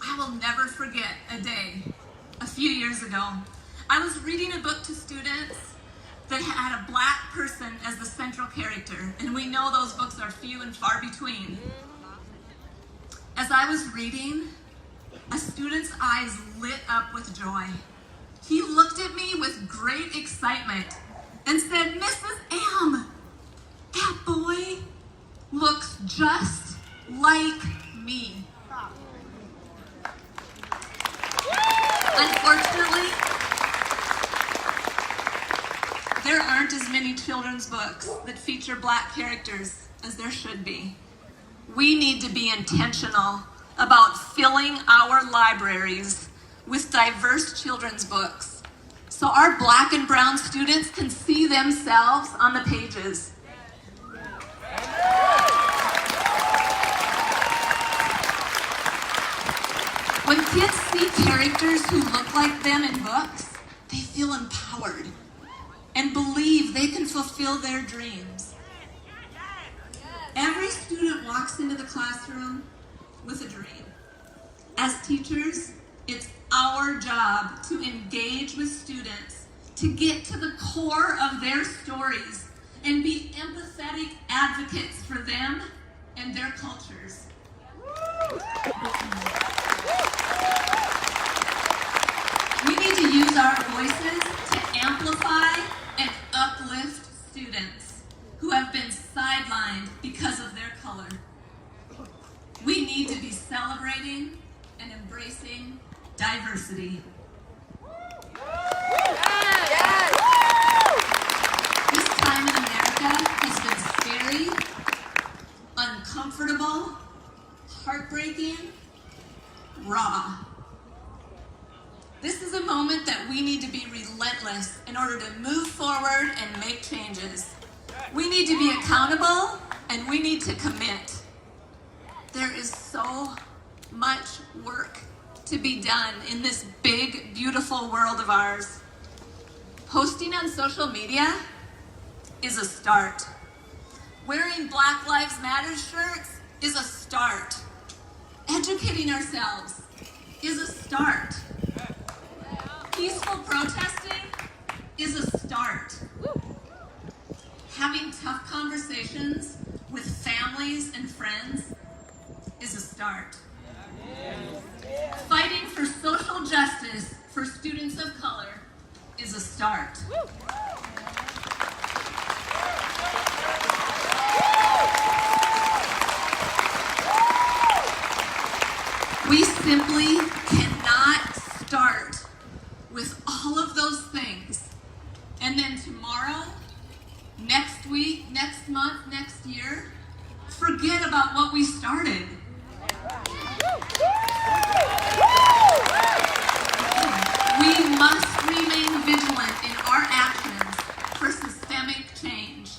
I will never forget a day a few years ago. I was reading a book to students that had a black person as the central character, and we know those books are few and far between. As I was reading, a student's eyes lit up with joy. He looked at me with great excitement and said, "Mrs. M, that boy looks just like me. Unfortunately, there aren't as many children's books that feature Black characters as there should be. We need to be intentional about filling our libraries with diverse children's books so our Black and brown students can see themselves on the pages. When kids see characters who look like them in books, they feel empowered and believe they can fulfill their dreams. Every student walks into the classroom with a dream. As teachers, it's our job to engage with students, to get to the core of their stories, and be empathetic advocates for them and their cultures. We need to use our voices to amplify and uplift students who have been sidelined because of their color. We need to be celebrating and embracing diversity. This time in America has been scary, uncomfortable, heartbreaking, raw. This is a moment that we need to be relentless in order to move forward and make changes. We need to be accountable and we need to commit. There is so much work to be done in this big, beautiful world of ours. Posting on social media is a start. Wearing Black Lives Matter shirts is a start. Educating ourselves is a start. Peaceful protesting is a start. Having tough conversations with families and friends is a start. Fighting for social justice for students of color is a start. We simply cannot start with all of those things and then tomorrow, next week, next month, next year, forget about what we started. We must remain vigilant in our actions for systemic change.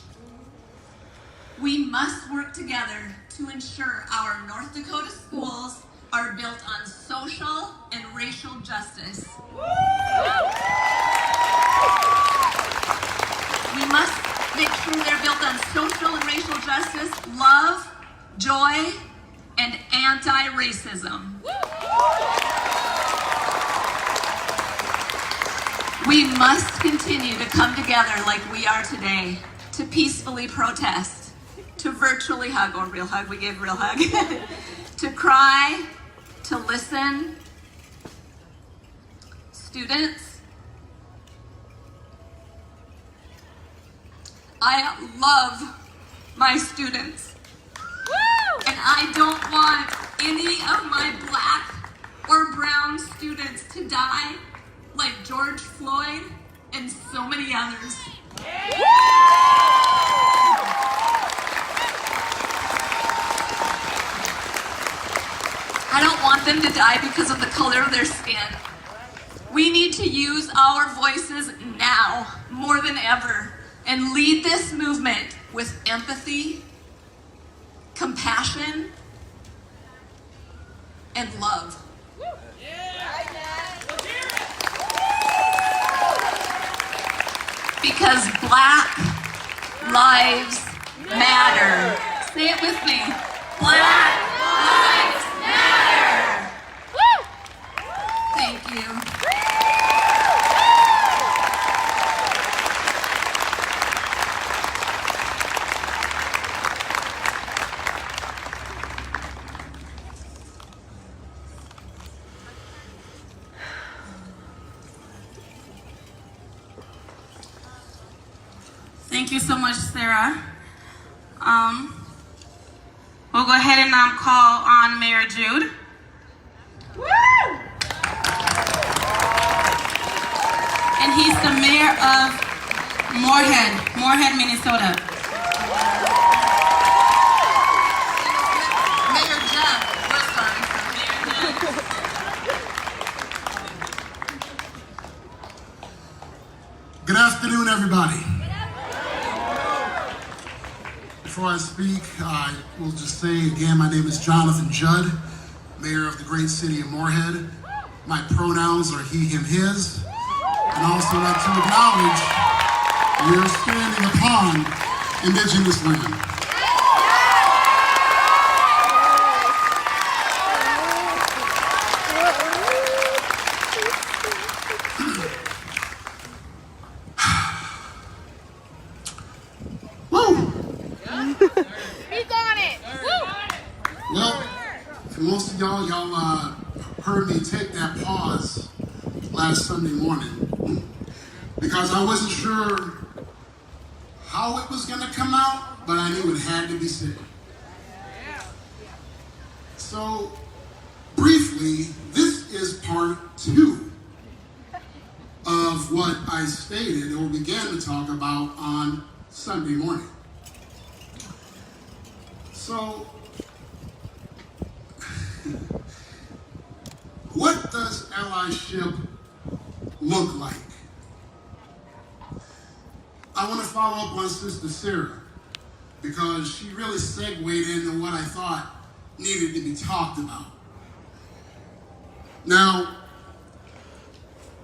We must work together to ensure our North Dakota schools are built on social and racial justice. We must make sure they're built on social and racial justice, love, joy, and anti-racism. We must continue to come together like we are today, to peacefully protest, to virtually hug, or real hug, we gave real hug, to cry, to listen. Students, I love my students. And I don't want any of my Black or brown students to die like George Floyd and so many others. I don't want them to die because of the color of their skin. We need to use our voices now more than ever and lead this movement with empathy, compassion, and love. Because Black lives matter. Say it with me. Black lives matter. Thank you. Thank you so much, Sarah. We'll go ahead and call on Mayor Jude. Woo! And he's the mayor of Moorhead, Minnesota. Mayor Jeff, we're sorry. Mayor Jeff. Good afternoon, everybody. Before I speak, I will just say again, my name is Jonathan Judd, mayor of the great city of Moorhead. My pronouns are he, him, his. And also like to acknowledge we are standing upon indigenous land. Well, for most of y'all heard me take that pause last Sunday morning because I wasn't sure how it was going to come out, but I knew it had to be said. So, briefly, this is part 2 of what I stated or began to talk about on Sunday morning. So, what does allyship look like? I want to follow up on Sister Sarah because she really segued into what I thought needed to be talked about. Now,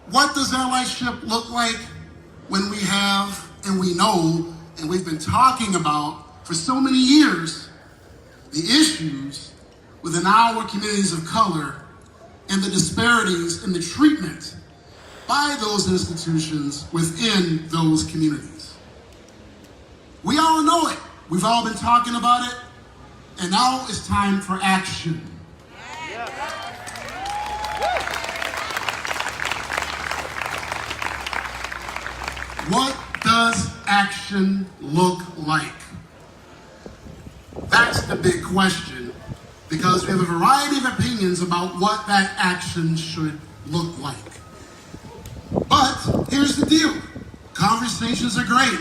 what does allyship look like when we have and we know and we've been talking about for so many years the issues within our communities of color and the disparities in the treatment by those institutions within those communities? We all know it. We've all been talking about it. And now it's time for action. What does action look like? That's the big question, because we have a variety of opinions about what that action should look like. But here's the deal. Conversations are great,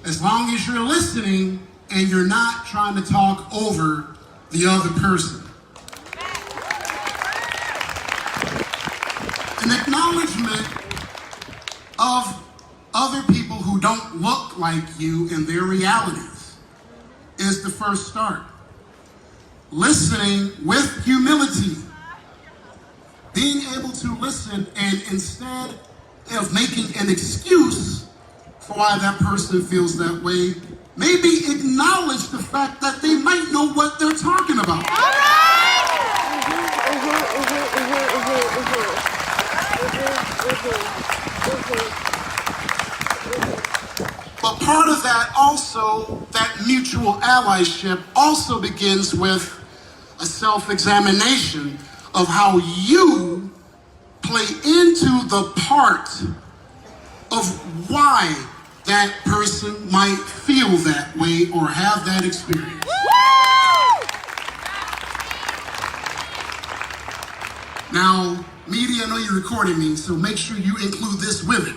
as long as you're listening and you're not trying to talk over the other person. An acknowledgement of other people who don't look like you and their realities is the first start. Listening with humility. Being able to listen and instead of making an excuse for why that person feels that way, maybe acknowledge the fact that they might know what they're talking about. All But part of that also, that mutual allyship also begins with a self-examination of how you play into the part of why that person might feel that way or have that experience. Now, media, I know you're recording me, so make sure you include this with it.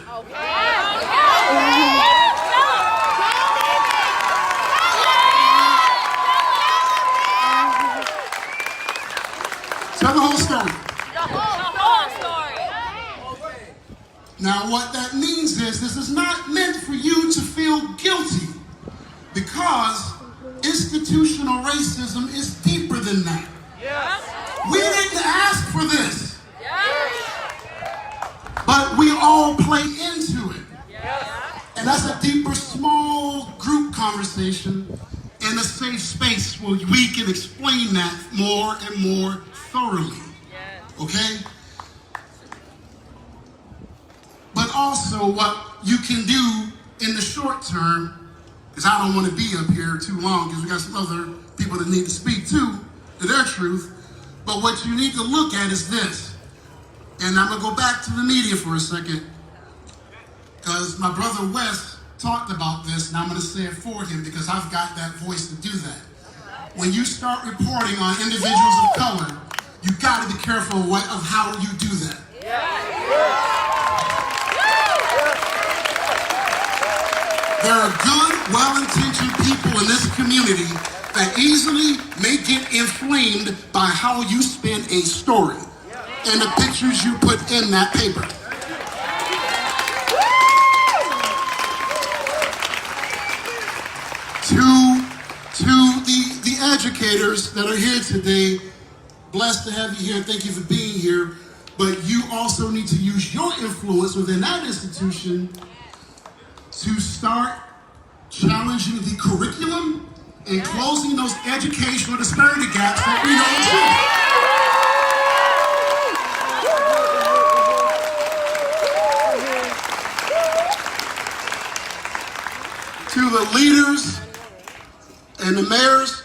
Tell the whole story. Now, what that means is this is not meant for you to feel guilty, because institutional racism is deeper than that. We didn't ask for this, but we all play into it. And that's a deeper, small group conversation in a safe space where we can explain that more and more thoroughly. Okay? But also what you can do in the short term, because I don't want to be up here too long because we got some other people that need to speak too to their truth. But what you need to look at is this. And I'm going to go back to the media for a second, because my brother Wes talked about this, and I'm going to say it for him because I've got that voice to do that. when you start reporting on individuals of color, you got to be careful of how you do that. There are good, well-intentioned people in this community that easily may get inflamed by how you spin a story and the pictures you put in that paper. To the educators that are here today, blessed to have you here. Thank you for being here. But you also need to use your influence within that institution to start challenging the curriculum and closing those educational disparity gaps that we know exist. To the leaders and the mayors,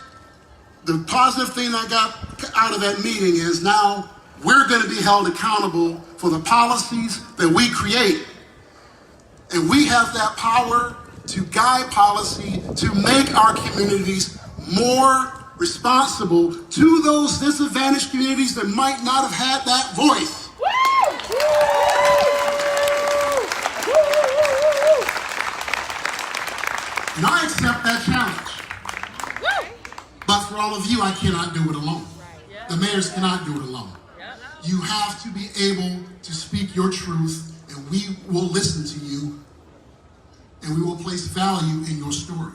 the positive thing I got out of that meeting is now we're going to be held accountable for the policies that we create. And we have that power to guide policy to make our communities more responsible to those disadvantaged communities that might not have had that voice. And I accept that challenge. But for all of you, I cannot do it alone. The mayors cannot do it alone. You have to be able to speak your truth, and we will listen to you, and we will place value in your story.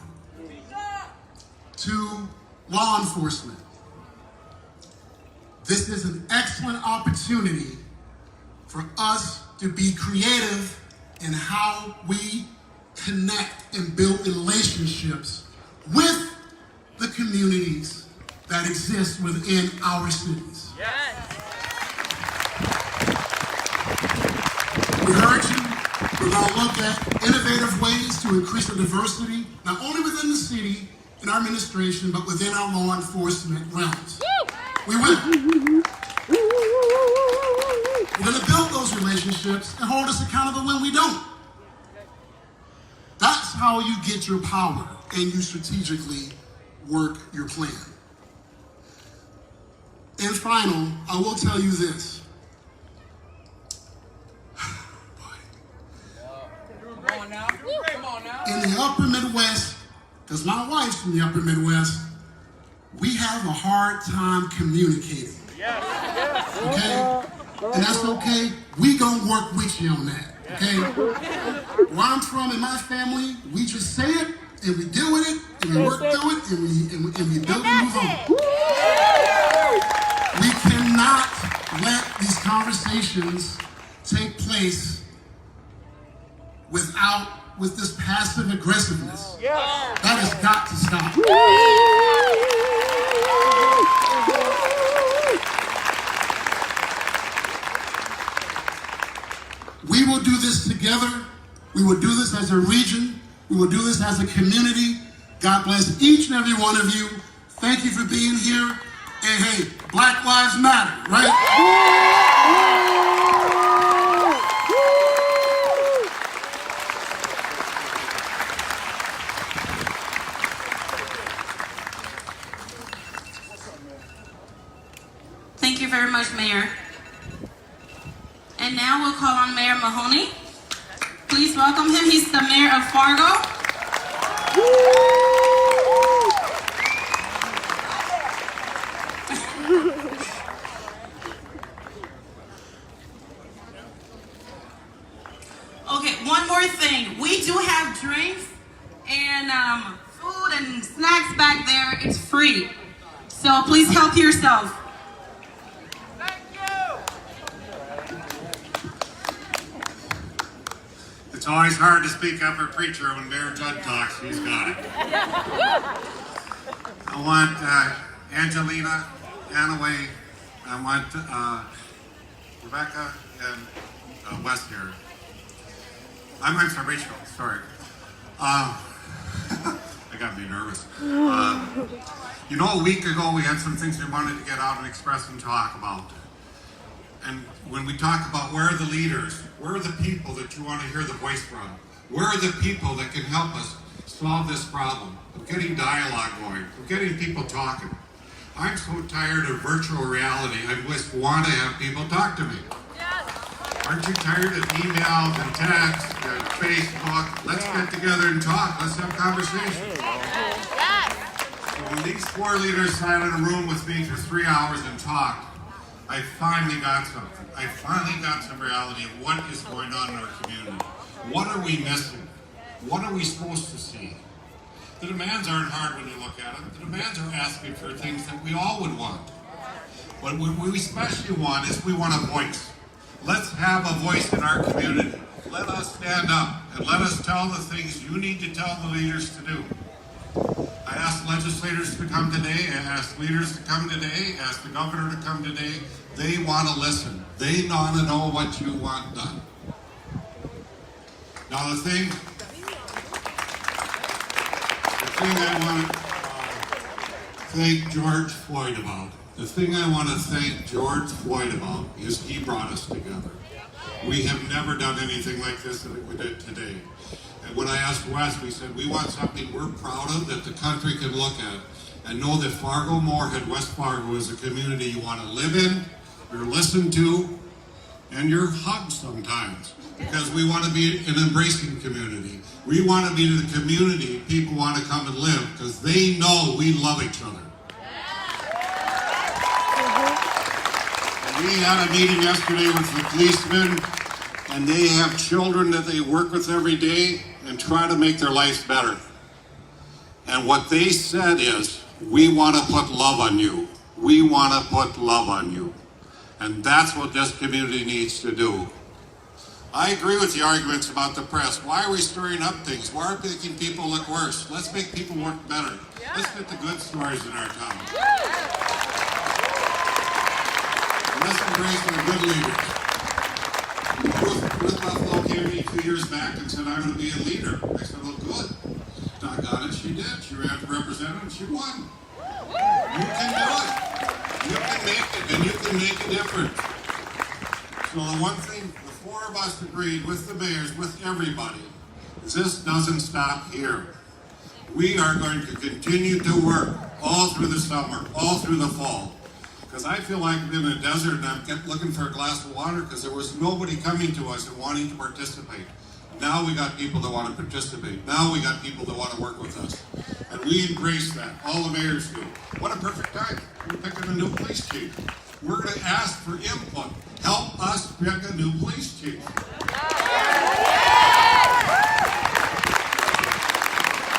To law enforcement, this is an excellent opportunity for us to be creative in how we connect and build relationships with the communities that exist within our cities. We heard you. We're going to look at innovative ways to increase the diversity, not only within the city and our administration, but within our law enforcement realms. We will. We're going to build those relationships and hold us accountable when we don't. That's how you get your power and you strategically work your plan. And final, I will tell you this. In the upper Midwest, because my wife's from the upper Midwest, we have a hard time communicating. Okay? And that's okay. We gonna work with you on that. Okay? Where I'm from in my family, we just say it and we deal with it and we work through it and we build and move on. We cannot let these conversations take place with this passive aggressiveness. That has got to stop. We will do this together. We will do this as a region. We will do this as a community. God bless each and every one of you. Thank you for being here. And hey, Black Lives Matter, right? Thank you very much, Mayor. And now we'll call on Mayor Mahoney. Please welcome him. He's the mayor of Fargo. Okay, one more thing. We do have drinks and food and snacks back there. It's free. So please help yourself. It's always hard to speak up for preacher when Mayor Judd talks. She's got it. I want Angelina, Anaway, I want Rebecca, and Wes here. I'm from Rachel, sorry. I got to be nervous. You know, a week ago we had some things we wanted to get out and express and talk about. And when we talk about where are the leaders, where are the people that you want to hear the voice from? Where are the people that can help us solve this problem, of getting dialogue going, of getting people talking. I'm so tired of virtual reality, I just want to have people talk to me. Aren't you tired of emails and texts and Facebook? Let's get together and talk. Let's have conversations. So when these 4 leaders sat in a room with me for 3 hours and talked, I finally got something. I finally got some reality of what is going on in our community. What are we missing? What are we supposed to see? The demands aren't hard when you look at them. The demands are asking for things that we all would want. What we especially want is we want a voice. Let's have a voice in our community. Let us stand up and let us tell the things you need to tell the leaders to do. I asked legislators to come today, I asked leaders to come today, I asked the governor to come today. They want to listen. They want to know what you want done. Now the thing I want to thank George Floyd about, is he brought us together. We have never done anything like this that we did today. And when I asked Wes, we said, we want something we're proud of that the country can look at and know that Fargo, Moorhead, West Fargo is a community you want to live in, you're listened to, and you're hugged sometimes. Because we want to be an embracing community. We want to be the community people want to come and live because they know we love each other. We had a meeting yesterday with the policemen, and they have children that they work with every day and try to make their lives better. And what they said is, we want to put love on you. We want to put love on you. And that's what this community needs to do. I agree with the arguments about the press. Why are we stirring up things? Why are we making people look worse? Let's make people work better. Let's get the good stories in our town. Let's embrace our good leaders. Ruth Buffalo came to me 2 years back and said, I'm going to be a leader. I said, well, good. Doggone it, she did. She ran for representative and she won. You can do it. You can make it, and you can make a difference. So the one thing the 4 of us agreed with the mayors, with everybody, is this doesn't stop here. We are going to continue to work all through the summer, all through the fall. Because I feel like I'm in a desert and I kept looking for a glass of water because there was nobody coming to us and wanting to participate. Now we got people that want to participate. Now we got people that want to work with us. And we embrace that. All the mayors do. What a perfect time. We're picking a new police chief. We're going to ask for input. Help us pick a new police chief.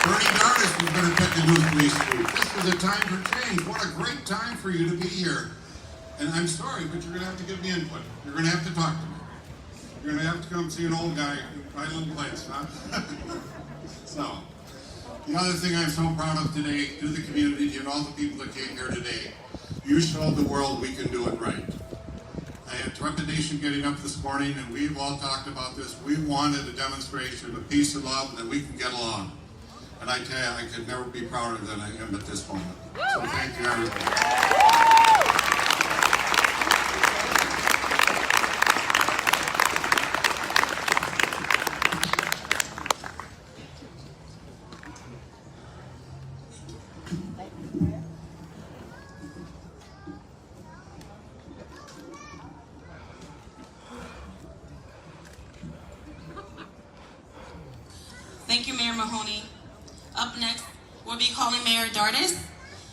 Bernie Dardis was going to pick a new police chief. This is a time for change. What a great time for you to be here. And I'm sorry, but you're going to have to give me input. You're going to have to talk to me. You're going to have to come see an old guy in my little place, huh? So, the other thing I'm so proud of today, to the community and all the people that came here today, you showed the world we can do it right. I had trepidation getting up this morning, and we've all talked about this. We wanted a demonstration of peace and love, and that we can get along. And I tell you, I could never be prouder than I am at this moment. So thank you, everybody. Thank you, Mayor Mahoney. Up next, we'll be calling Mayor Dardis,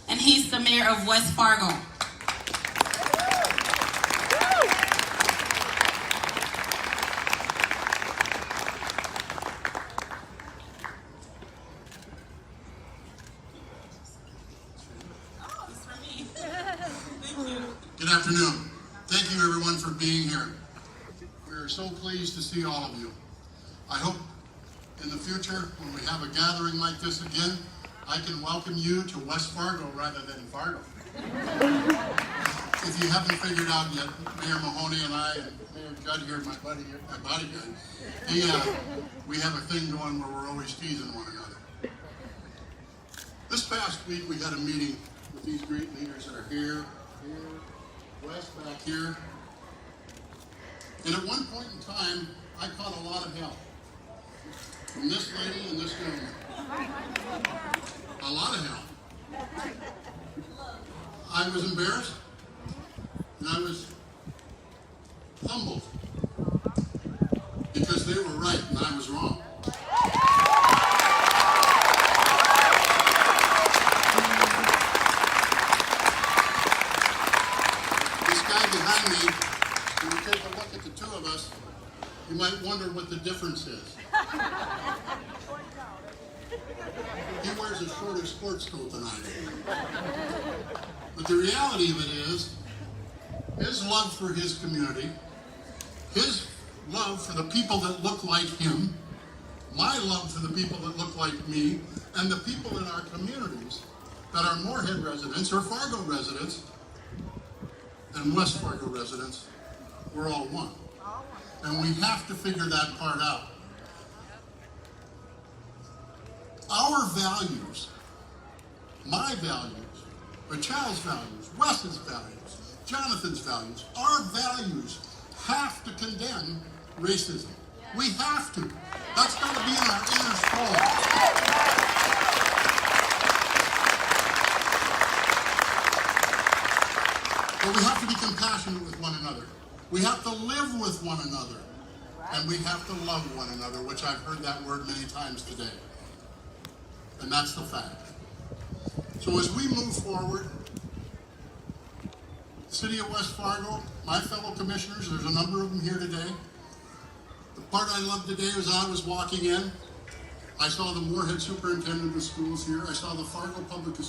and he's the mayor of West Fargo. Good afternoon. Thank you, everyone, for being here. We're so pleased to see all of you. I hope in the future, when we have a gathering like this again, I can welcome you to West Fargo rather than Fargo. If you haven't figured out yet, Mayor Mahoney and I, and Mayor Judd here, my bodyguard, we have a thing going where we're always teasing one another. This past week, we had a meeting with these great leaders that are here, Wes back here. And at one point in time, I caught a lot of help from this lady and this gentleman. A lot of help. I was embarrassed, and I was humbled, because they were right and I was wrong. This guy behind me, when you take a look at the two of us, you might wonder what the difference is. He wears a shorter sports coat than I do. But the reality of it is, his love for his community, his love for the people that look like him, my love for the people that look like me, and the people in our communities that are Moorhead residents or Fargo residents and West Fargo residents, we're all one. And we have to figure that part out. Our values, my values, Rachel's values, Wes's values, Jonathan's values, our values have to condemn racism. We have to. That's got to be in our inner soul. But we have to be compassionate with one another. We have to live with one another. And we have to love one another, which I've heard that word many times today. And that's the fact. So as we move forward, the City of West Fargo, my fellow commissioners, there's a number of them here today. The part I loved today was I was walking in, I saw the Moorhead Superintendent of Schools here, I saw the Fargo Public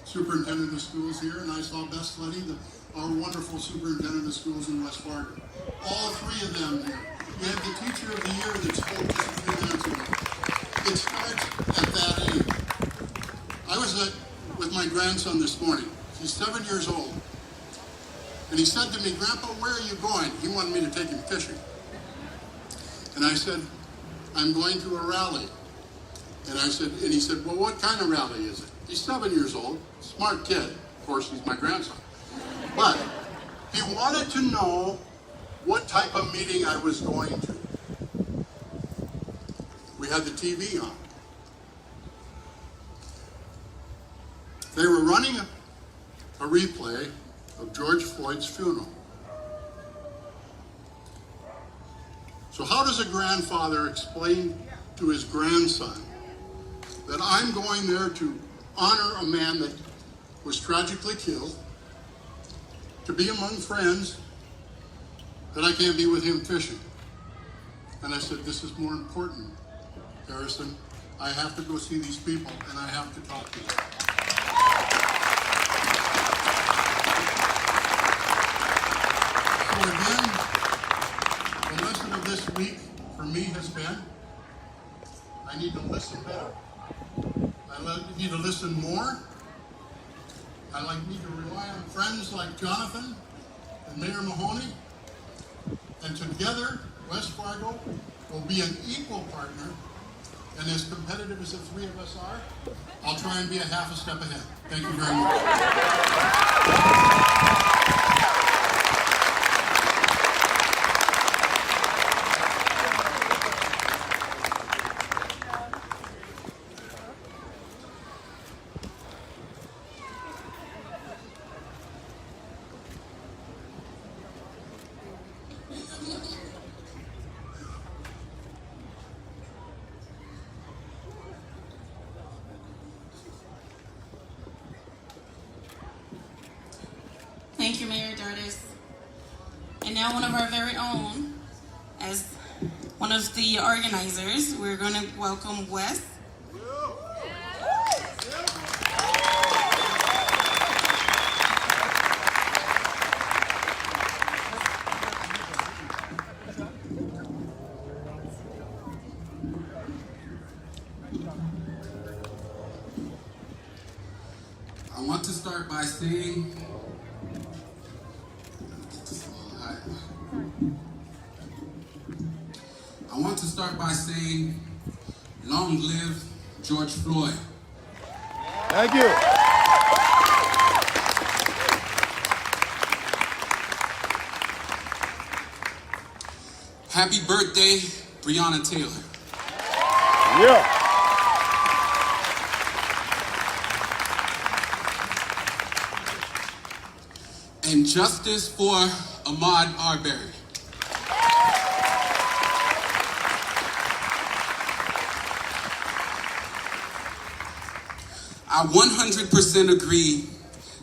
Superintendent of Schools here, and I saw Bess Letty, our wonderful Superintendent of Schools in West Fargo. All three of them here. We had the Teacher of the Year that spoke just a few minutes ago. It starts at that age. I was with my grandson this morning. He's 7 years old. And he said to me, "Grandpa, where are you going?" He wanted me to take him fishing. And I said, "I'm going to a rally." And he said, "Well, what kind of rally is it?" He's 7 years old, smart kid. Of course, he's my grandson. But he wanted to know what type of meeting I was going to. We had the TV on. They were running a replay of George Floyd's funeral. So how does a grandfather explain to his grandson that I'm going there to honor a man that was tragically killed, to be among friends, that I can't be with him fishing? And I said, this is more important, Harrison. I have to go see these people and I have to talk to them. So again, the lesson of this week for me has been, I need to listen better. I need to listen more. I need to rely on friends like Jonathan and Mayor Mahoney. And together, West Fargo will be an equal partner. And as competitive as the three of us are, I'll try and be a half a step ahead. Thank you very much. Thank you, Mayor Dardis. And now one of our very own, as one of the organizers, we're going to welcome Wes. I want to start by saying long live George Floyd. Thank you. Happy birthday, Breonna Taylor. Yeah. and justice for Ahmaud Arbery. I 100% agree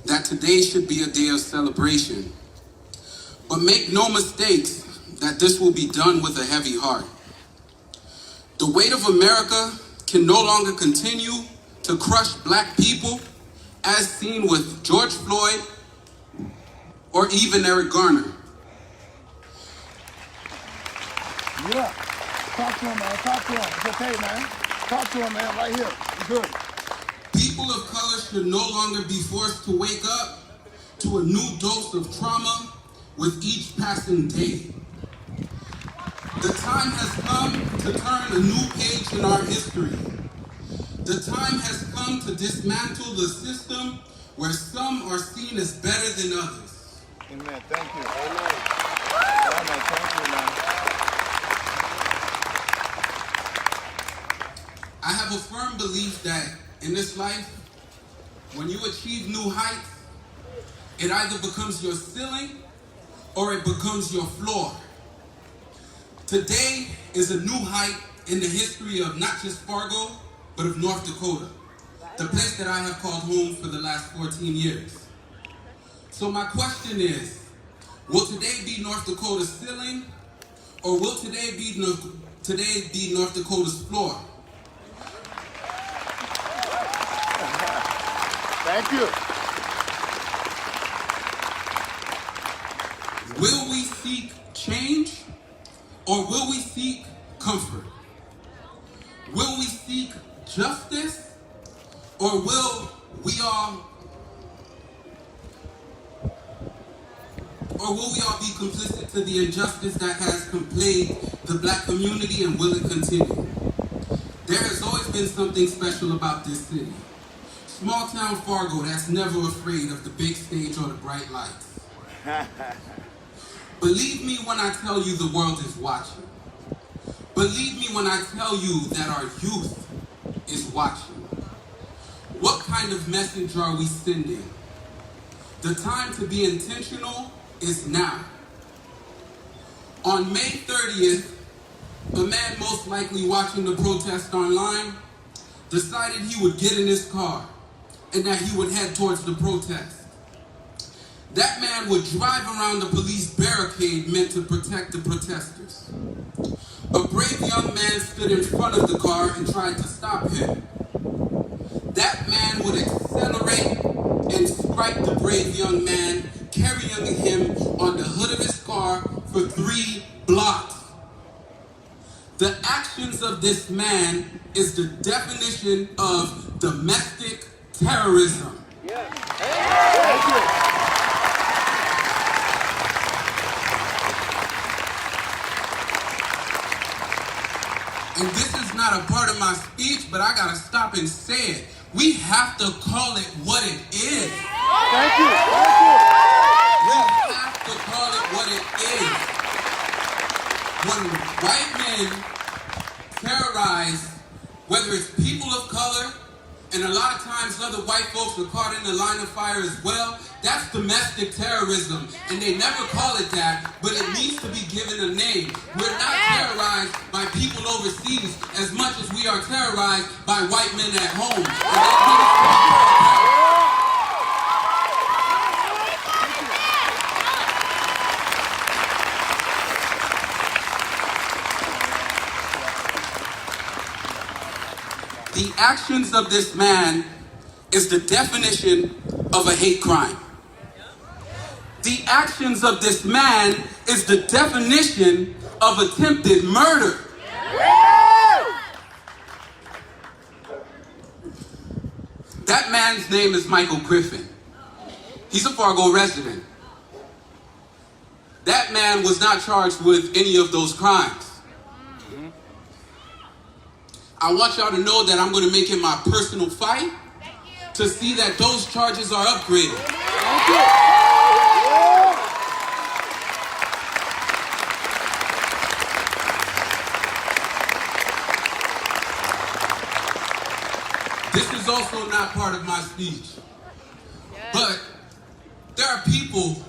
that today should be a day of celebration. But make no mistakes that this will be done with a heavy heart. The weight of America can no longer continue to crush black people as seen with George Floyd or even Eric Garner. Yeah. Talk to him, man. Talk to him. It's okay, man. Talk to him, man. Right here. It's good. People of color should no longer be forced to wake up to a new dose of trauma with each passing day. The time has come to turn a new page in our history. The time has come to dismantle the system where some are seen as better than others. Amen. Thank you. Amen. Amen. Thank you, man. I have a firm belief that in this life, when you achieve new heights, it either becomes your ceiling or it becomes your floor. Today is a new height in the history of not just Fargo, but of North Dakota, the place that I have called home for the last 14 years. So my question is, will today be North Dakota's ceiling, or will today be North Dakota's floor? Thank you. Will we seek change, or will we seek comfort? Will we seek justice, or will we all be complicit to the injustice that has plagued the black community, and will it continue? There has always been something special about this city. Small town Fargo that's never afraid of the big stage or the bright lights. Believe me when I tell you the world is watching. Believe me when I tell you that our youth is watching. What kind of message are we sending? The time to be intentional is now. On May 30th, a man most likely watching the protest online decided he would get in his car and that he would head towards the protest. That man would drive around the police barricade meant to protect the protesters. A brave young man stood in front of the car and tried to stop him. That man would accelerate and strike the brave young man, carrying him on the hood of his car for 3 blocks. The actions of this man is the definition of domestic terrorism. Yeah. Thank you. And this is not a part of my speech, but I gotta stop and say it. We have to call it what it is. Thank you. Thank you. We have to call it what it is. When white men terrorize, whether it's people of color, and a lot of times other white folks are caught in the line of fire as well, that's domestic terrorism. And they never call it that, but it needs to be given a name. We're not terrorized by people overseas as much as we are terrorized by white men at home. The actions of this man is the definition of a hate crime. The actions of this man is the definition of attempted murder. That man's name is Michael Griffin. He's a Fargo resident. That man was not charged with any of those crimes. I want y'all to know that I'm going to make it my personal fight to see that those charges are upgraded. This is also not part of my speech. But there are people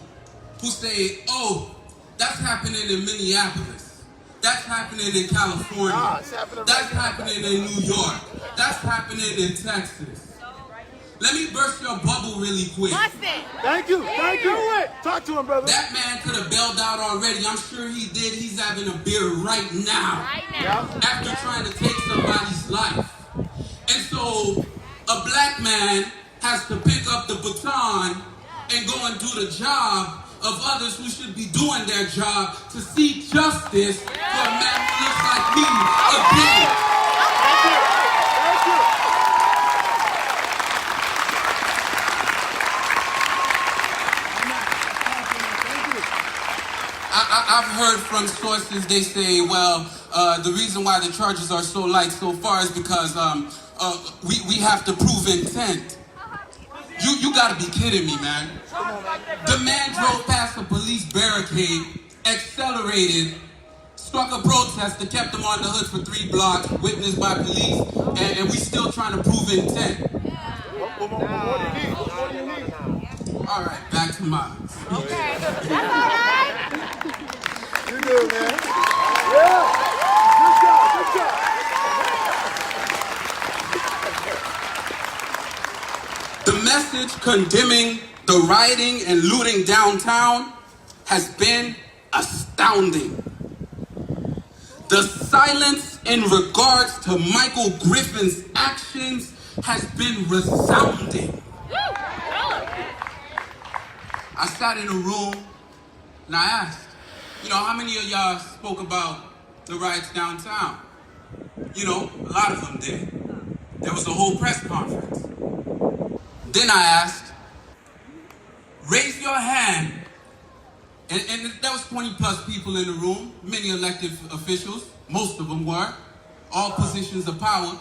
who say, oh, that's happening in Minneapolis. That's happening in California. That's happening in New York. That's happening in Texas. Let me burst your bubble really quick. Thank you. Thank you. Talk to him, brother. That man could have bailed out already. I'm sure he did. He's having a beer right now. After trying to take somebody's life. And so a black man has to pick up the baton and go and do the job of others who should be doing their job to seek justice for a man who looks like me again. Thank you. I've heard from sources, they say, well, the reason why the charges are so light so far is because we have to prove intent. You gotta be kidding me, man. The man drove past a police barricade, accelerated, struck a protester, kept him on the hood for 3 blocks, witnessed by police, and we still trying to prove intent. What do you need? All right, back to mine. Okay, that's all right. You good, man. Yeah. Good job. The message condemning the rioting and looting downtown has been astounding. The silence in regards to Michael Griffin's actions has been resounding. I sat in a room and I asked, how many of y'all spoke about the riots downtown? A lot of them did. There was a whole press conference. Then I asked, raise your hand. And there was 20 plus people in the room, many elected officials, most of them were, all positions of power.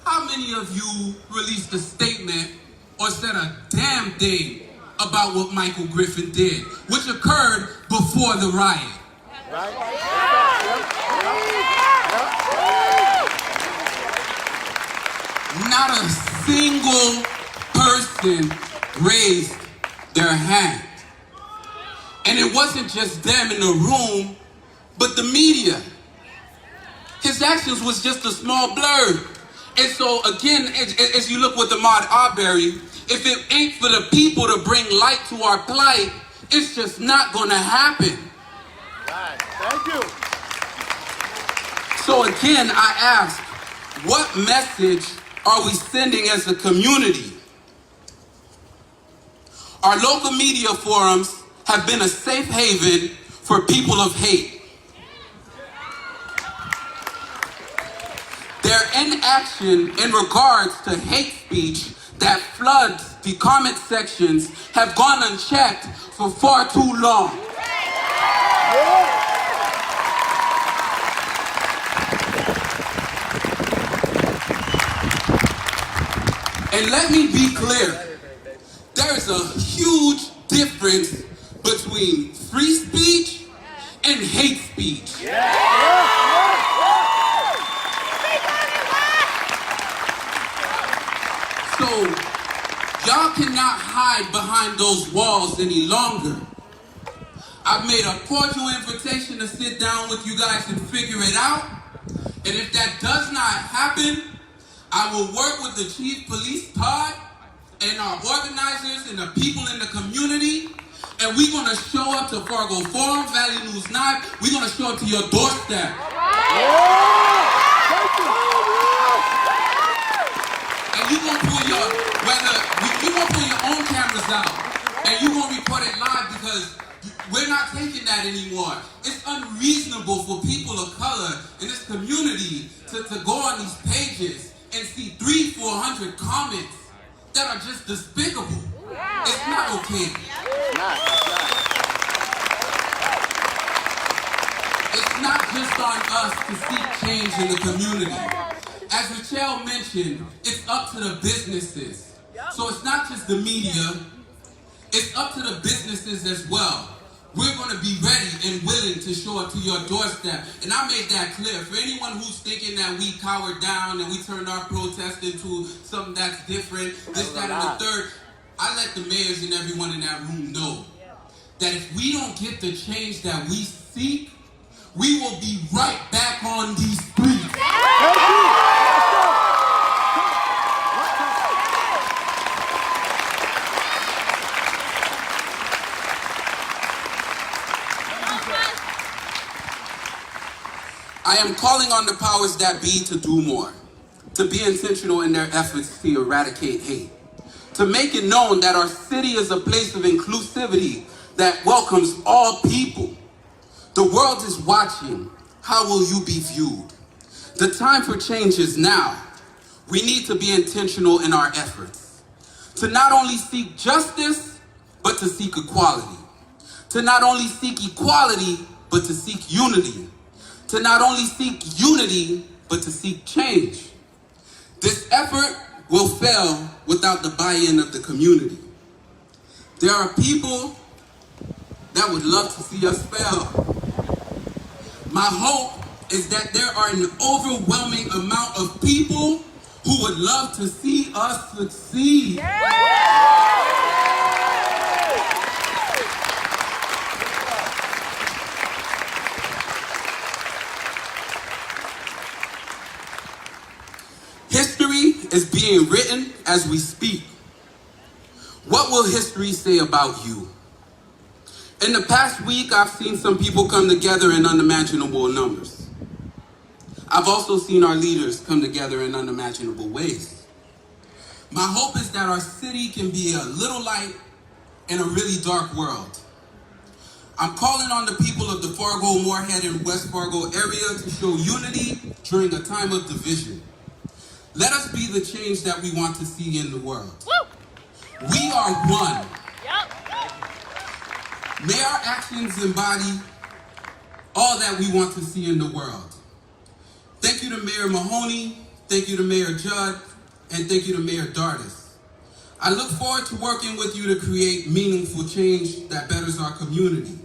How many of you released a statement or said a damn thing about what Michael Griffin did, which occurred before the riot? Not a single person raised their hand. And it wasn't just them in the room, but the media. His actions was just a small blurb. And so again, as you look with Ahmaud Arbery, if it ain't for the people to bring light to our plight, it's just not gonna happen. Right. Thank you. So again, I ask, what message are we sending as a community? Our local media forums have been a safe haven for people of hate. Their inaction in regards to hate speech that floods the comment sections have gone unchecked for far too long. And let me be clear, there is a huge difference between free speech and hate speech. So, y'all cannot hide behind those walls any longer. I've made a cordial invitation to sit down with you guys and figure it out. And if that does not happen, I will work with the Chief Police Todd and our organizers and the people in the community, and we're going to show up to Fargo Forum, Valley News 9. We're going to show up to your doorstep. And you're going to pull your own cameras out, and you're going to report it live, because we're not taking that anymore. It's unreasonable for people of color in this community to go on these pages and see 300-400 comments that are just despicable. It's not okay. It's not just on us to seek change in the community. As Michelle mentioned, it's up to the businesses. So it's not just the media, it's up to the businesses as well. We're going to be ready and willing to show up to your doorstep. And I made that clear. For anyone who's thinking that we cowered down and we turned our protest into something that's different, this, that, and the third, I let the mayors and everyone in that room know that if we don't get the change that we seek, we will be right back on these streets. I am calling on the powers that be to do more, to be intentional in their efforts to eradicate hate, to make it known that our city is a place of inclusivity that welcomes all people. The world is watching. How will you be viewed? The time for change is now. We need to be intentional in our efforts, to not only seek justice, but to seek equality, to not only seek equality, but to seek unity, to not only seek unity, but to seek change. This effort will fail without the buy-in of the community. There are people that would love to see us fail. My hope is that there are an overwhelming amount of people who would love to see us succeed. History is being written as we speak. What will history say about you? In the past week, I've seen some people come together in unimaginable numbers. I've also seen our leaders come together in unimaginable ways. My hope is that our city can be a little light in a really dark world. I'm calling on the people of the Fargo, Moorhead, and West Fargo area to show unity during a time of division. Let us be the change that we want to see in the world. We are one. May our actions embody all that we want to see in the world. Thank you to Mayor Mahoney, thank you to Mayor Judd, and thank you to Mayor Dardis. I look forward to working with you to create meaningful change that betters our community.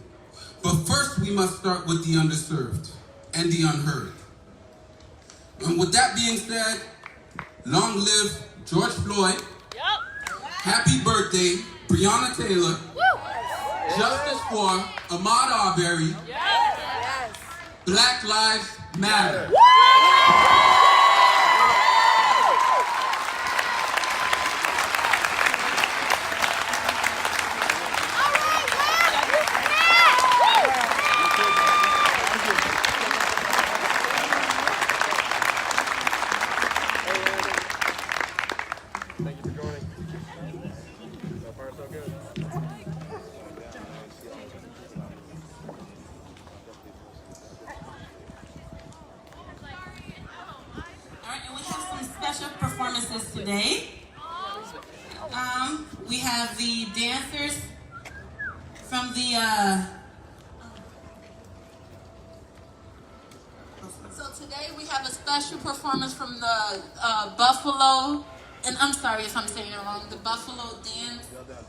But first, we must start with the underserved and the unheard. And with that being said, long live George Floyd. Happy birthday, Breonna Taylor. Justice for Ahmaud Arbery. Black Lives Matter. Thank you for joining. So far, so good. All right, and we have some special performances today. We have the dancers from the So today we have a special performance from the Buffalo, and I'm sorry if I'm saying it wrong, the Buffalo Dance. Bell dancers.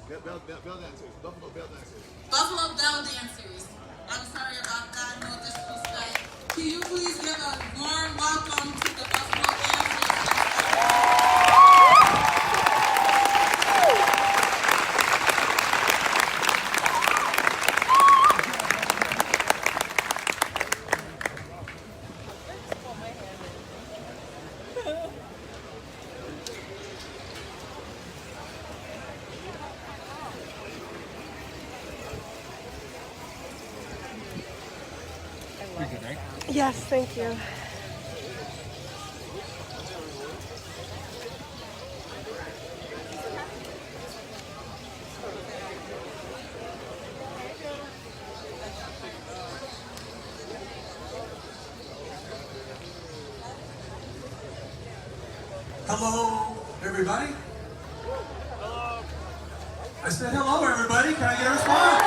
Buffalo Bell dancers. Buffalo Bell Dancers. I'm sorry about that, no disrespect. Can you please give a warm welcome to the Buffalo Dancers? Yes, thank you. Hello, everybody. Hello. I said hello, everybody. Can I get a response?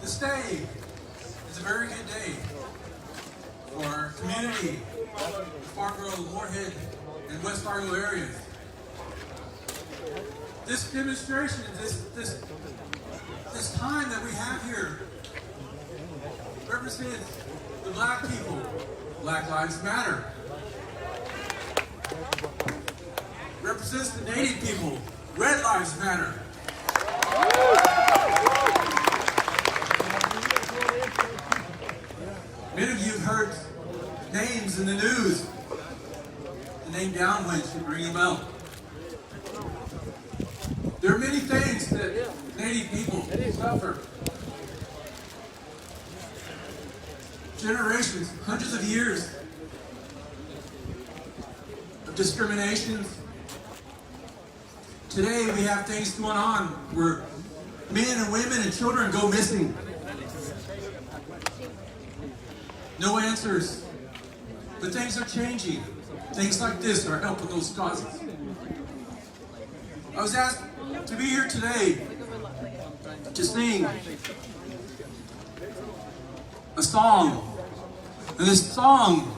This day is a very good day for our community, the Fargo, Moorhead, and West Fargo areas. This demonstration, this time that we have here represents the black people. Black Lives Matter. represents the Native people. Red Lives Matter. Many of you have heard names in the news. The name downwind should bring him out. There are many things that Native people suffer. Generations, hundreds of years of discrimination. Today we have things going on where men and women and children go missing. No answers. But things are changing. Things like this are helping those causes. I was asked to be here today to sing a song. And this song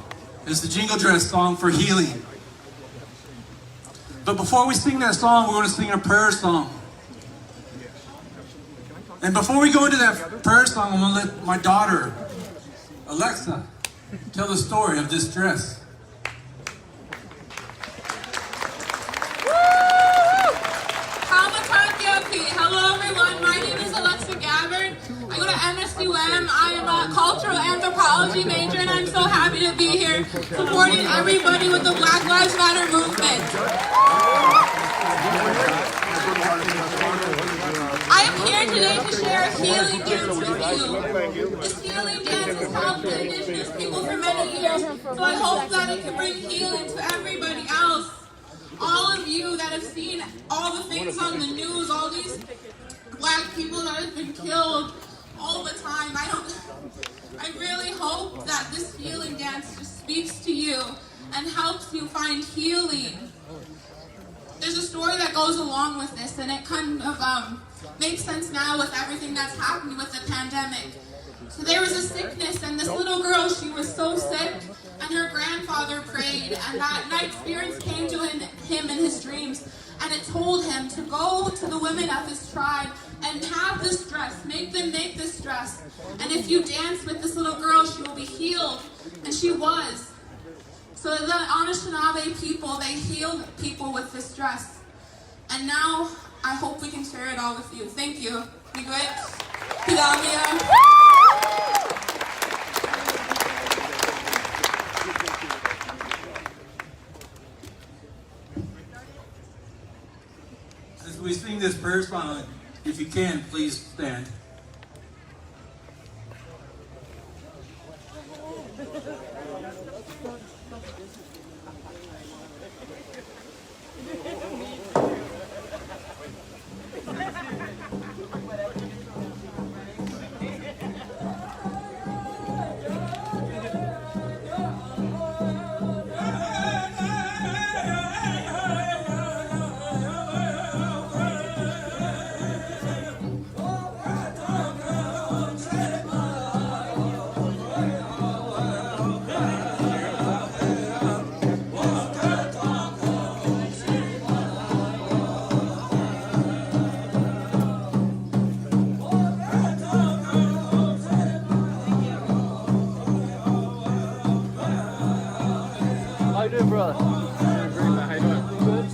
is the Jingle Dress song for healing. But before we sing that song, we're going to sing a prayer song. And before we go into that prayer song, I'm going to let my daughter, Alexa, tell the story of this dress. Hello everyone, my name is Alexa Gabbard. I go to MSUM. I am a cultural anthropology major and I'm so happy to be here supporting everybody with the Black Lives Matter movement. I am here today to share a healing dance with you. This healing dance has helped the Indigenous people for many years, so I hope that it can bring healing to everybody else. All of you that have seen all the things on the news, all these Black people that have been killed all the time, I really hope that this healing dance just speaks to you and helps you find healing. There's a story that goes along with this, and it kind of makes sense now with everything that's happening with the pandemic. So there was a sickness, and this little girl, she was so sick, and her grandfather prayed, and that night spirits came to him in his dreams, and it told him to go to the women of his tribe and have this dress, make them make this dress, and if you dance with this little girl, she will be healed, and she was. So the Anishinaabe people, they healed people with this dress, and now I hope we can share it all with you. Thank you. Miigwech, Pidamia. As we sing this prayer song, if you can, please stand. How you doing, brother? Doing great, man. How you doing? Good.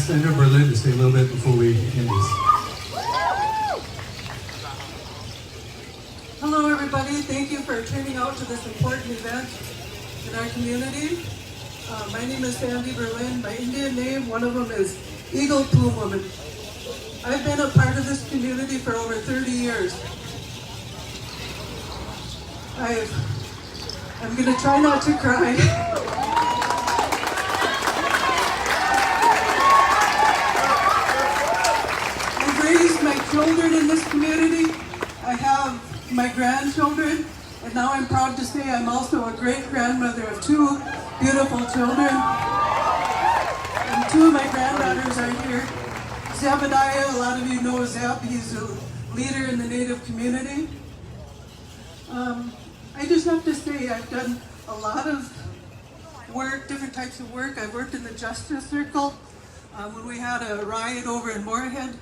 Senator Berlin to say a little bit before we end this. Hello everybody, thank you for turning out to this important event in our community. My name is Sandy Berlin. My Indian name, one of them is Eagle Plume Woman. I've been a part of this community for over 30 years. I'm going to try not to cry. I've raised my children in this community. I have my grandchildren, and now I'm proud to say I'm also a great-grandmother of 2 beautiful children. And 2 of my granddaughters are here. Zebediah, a lot of you know Zeb, he's a leader in the Native community. I just have to say I've done a lot of work, different types of work. I've worked in the Justice Circle. When we had a riot over in Moorhead,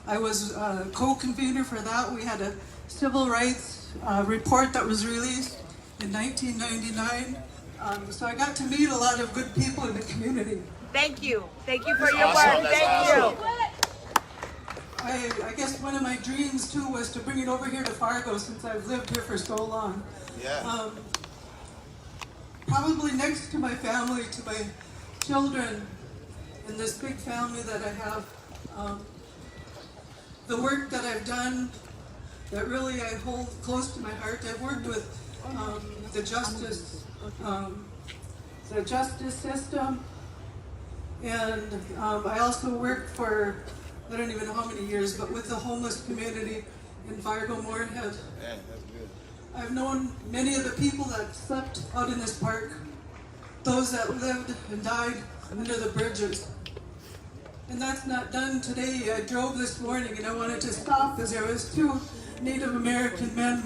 I was co-convener for that. We had a civil rights report that was released in 1999. So I got to meet a lot of good people in the community. Thank you. Thank you for your work. Thank you. I guess one of my dreams too was to bring it over here to Fargo since I've lived here for so long. Yeah. Probably next to my family, to my children, and this big family that I have, the work that I've done that really I hold close to my heart. I've worked with the justice system, and I also worked for, I don't even know how many years, but with the homeless community in Fargo, Moorhead. Yeah, that's good. I've known many of the people that slept out in this park, those that lived and died under the bridges. And that's not done today. I drove this morning and I wanted to stop because there was 2 Native American men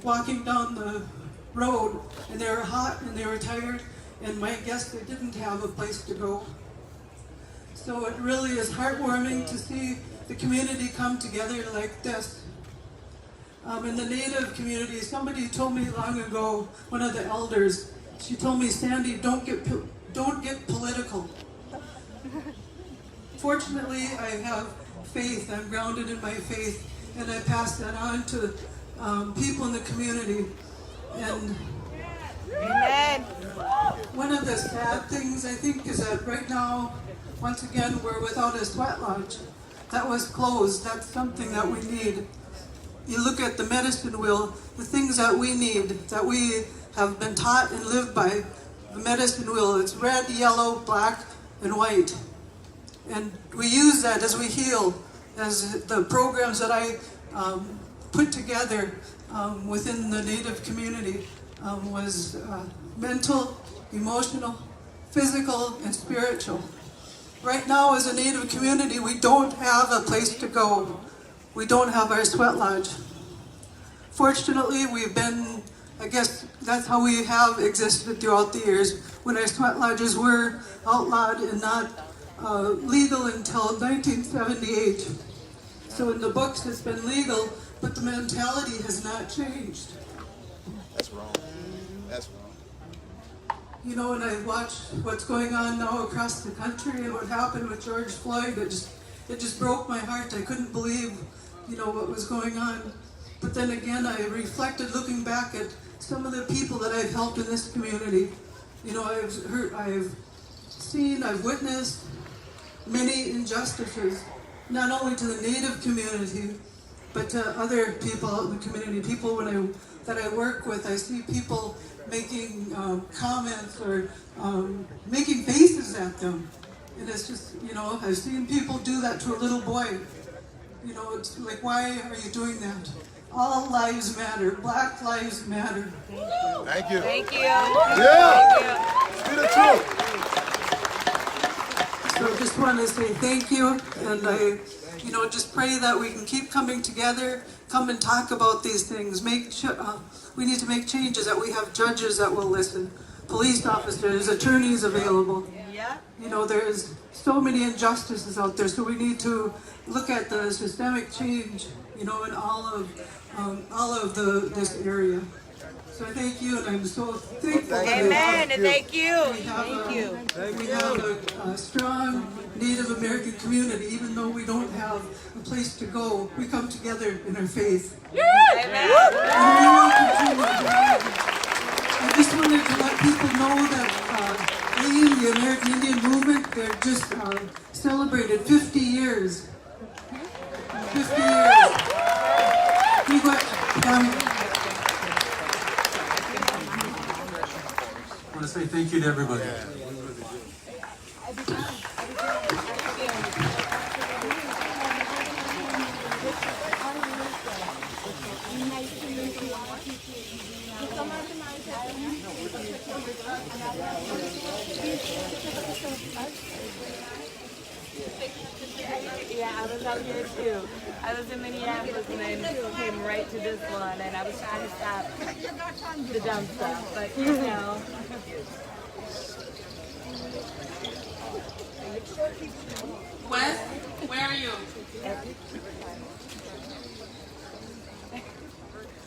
walking down the road, and they were hot and they were tired, and my guess they didn't have a place to go. So it really is heartwarming to see the community come together like this. In the Native community, somebody told me long ago, one of the elders, she told me, Sandy, don't get political. Fortunately, I have faith. I'm grounded in my faith, and I pass that on to people in the community. And Amen. One of the sad things, I think, is that right now, once again, we're without a sweat lodge. That was closed. That's something that we need. You look at the medicine wheel, the things that we need, that we have been taught and lived by, the medicine wheel, it's red, yellow, black, and white. And we use that as we heal, as the programs that I put together within the Native community was mental, emotional, physical, and spiritual. Right now, as a Native community, we don't have a place to go. We don't have our sweat lodge. Fortunately, we've been, I guess that's how we have existed throughout the years, when our sweat lodges were outlawed and not legal until 1978. So in the books it's been legal, but the mentality has not changed. That's wrong. That's wrong. You know, when I watch what's going on now across the country and what happened with George Floyd, it just broke my heart. I couldn't believe, you know, what was going on. But then again, I reflected looking back at some of the people that I've helped in this community. You know, I've seen, I've witnessed many injustices, not only to the Native community, but to other people out in the community. People that I work with, I see people making comments or making faces at them. And it's just, you know, I've seen people do that to a little boy. You know, it's like, why are you doing that? All lives matter. Black lives matter. Thank you. Thank you. Yeah. Be the truth. So I just want to say thank you, and I, you know, just pray that we can keep coming together, come and talk about these things. We need to make changes, that we have judges that will listen, police officers, attorneys available. Yeah. You know, there's so many injustices out there, so we need to look at the systemic change, you know, in all of this area. So I thank you, and I'm so thankful. Amen, and thank you. We have a strong Native American community, even though we don't have a place to go. We come together in our faith. Amen. And we will continue to have. I just wanted to let people know that AIM, the American Indian Movement, they're just celebrated 50 years. 50 years. We got, I want to say thank you to everybody. Yeah, I was out here too. I was in Minneapolis and then came right to this one, and I was trying to stop the dumb stuff, but you know. Wes, where are you?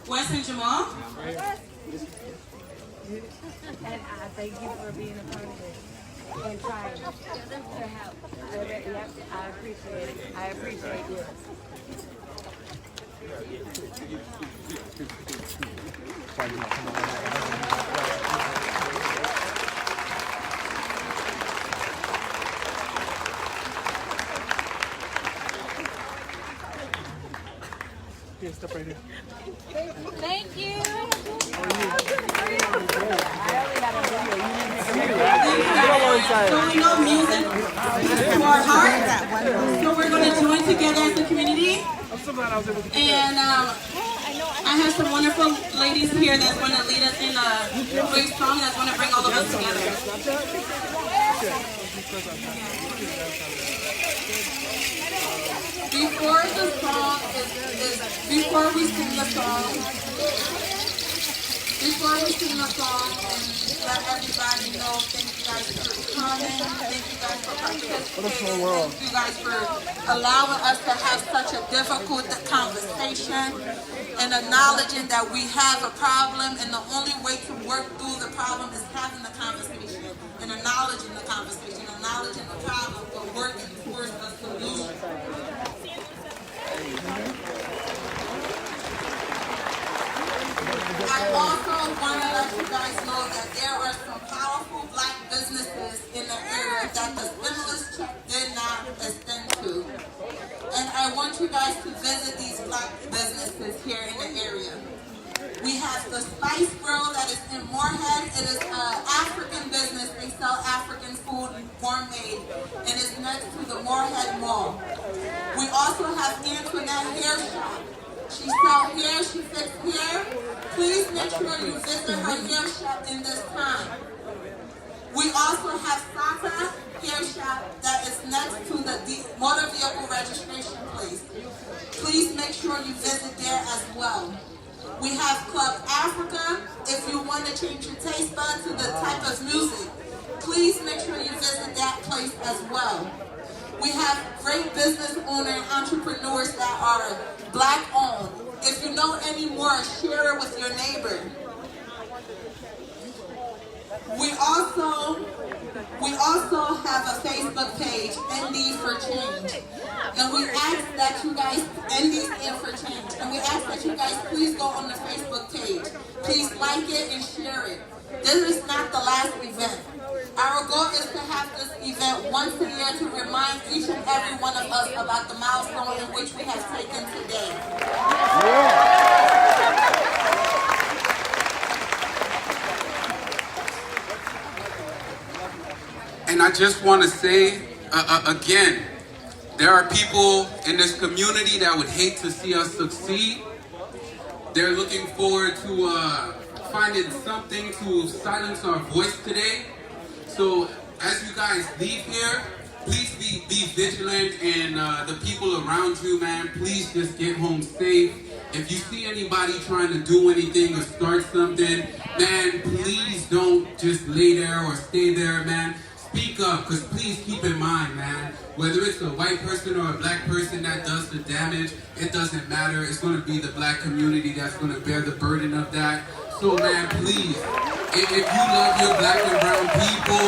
Wes and Jamal? And I thank you for being a part of it and trying to help. Yep, I appreciate it. I appreciate you. Here, step right here. Thank you. So we know music to our heart. So we're going to join together as a community. And I have some wonderful ladies here that's going to lead us in a great song that's going to bring all of us together. Before the song before we sing the song, and let everybody know, thank you guys for coming, thank you guys for participating, thank you guys for allowing us to have such a difficult conversation and acknowledging that we have a problem, and the only way to work through the problem is having the conversation and acknowledging the conversation, acknowledging the problem, but working towards a solution. I also want to let you guys know that there are some powerful black businesses in the area that the stimulus check did not extend to. And I want you guys to visit these black businesses here in the area. We have the Spice Grill that is in Moorhead. It is an African business. They sell African food, gourmet, and it's next to the Moorhead Mall. We also have Antoinette Hair Shop. She sells hair, she fixes hair. Please make sure you visit her hair shop in this time. We also have Santa Hair Shop that is next to the motor vehicle registration place. Please make sure you visit there as well. We have Club Africa. If you want to change your taste bud to the type of music, please make sure you visit that place as well. We have great business owners and entrepreneurs that are black owned. If you know any more, share it with your neighbor. We also have a Facebook page, ND for Change. And we ask that you guys, ND stand for Change, and we ask that you guys please go on the Facebook page. Please like it and share it. This is not the last event. Our goal is to have this event once a year to remind each and every one of us about the milestone in which we have taken today. And I just want to say, again, there are people in this community that would hate to see us succeed. They're looking forward to finding something to silence our voice today. So as you guys leave here, please be vigilant, and the people around you, man, please just get home safe. If you see anybody trying to do anything or start something, man, please don't just lay there or stay there, man. Speak up, because please keep in mind, man, whether it's a white person or a black person that does the damage, it doesn't matter. It's going to be the black community that's going to bear the burden of that. So man, please, if you love your black and brown people,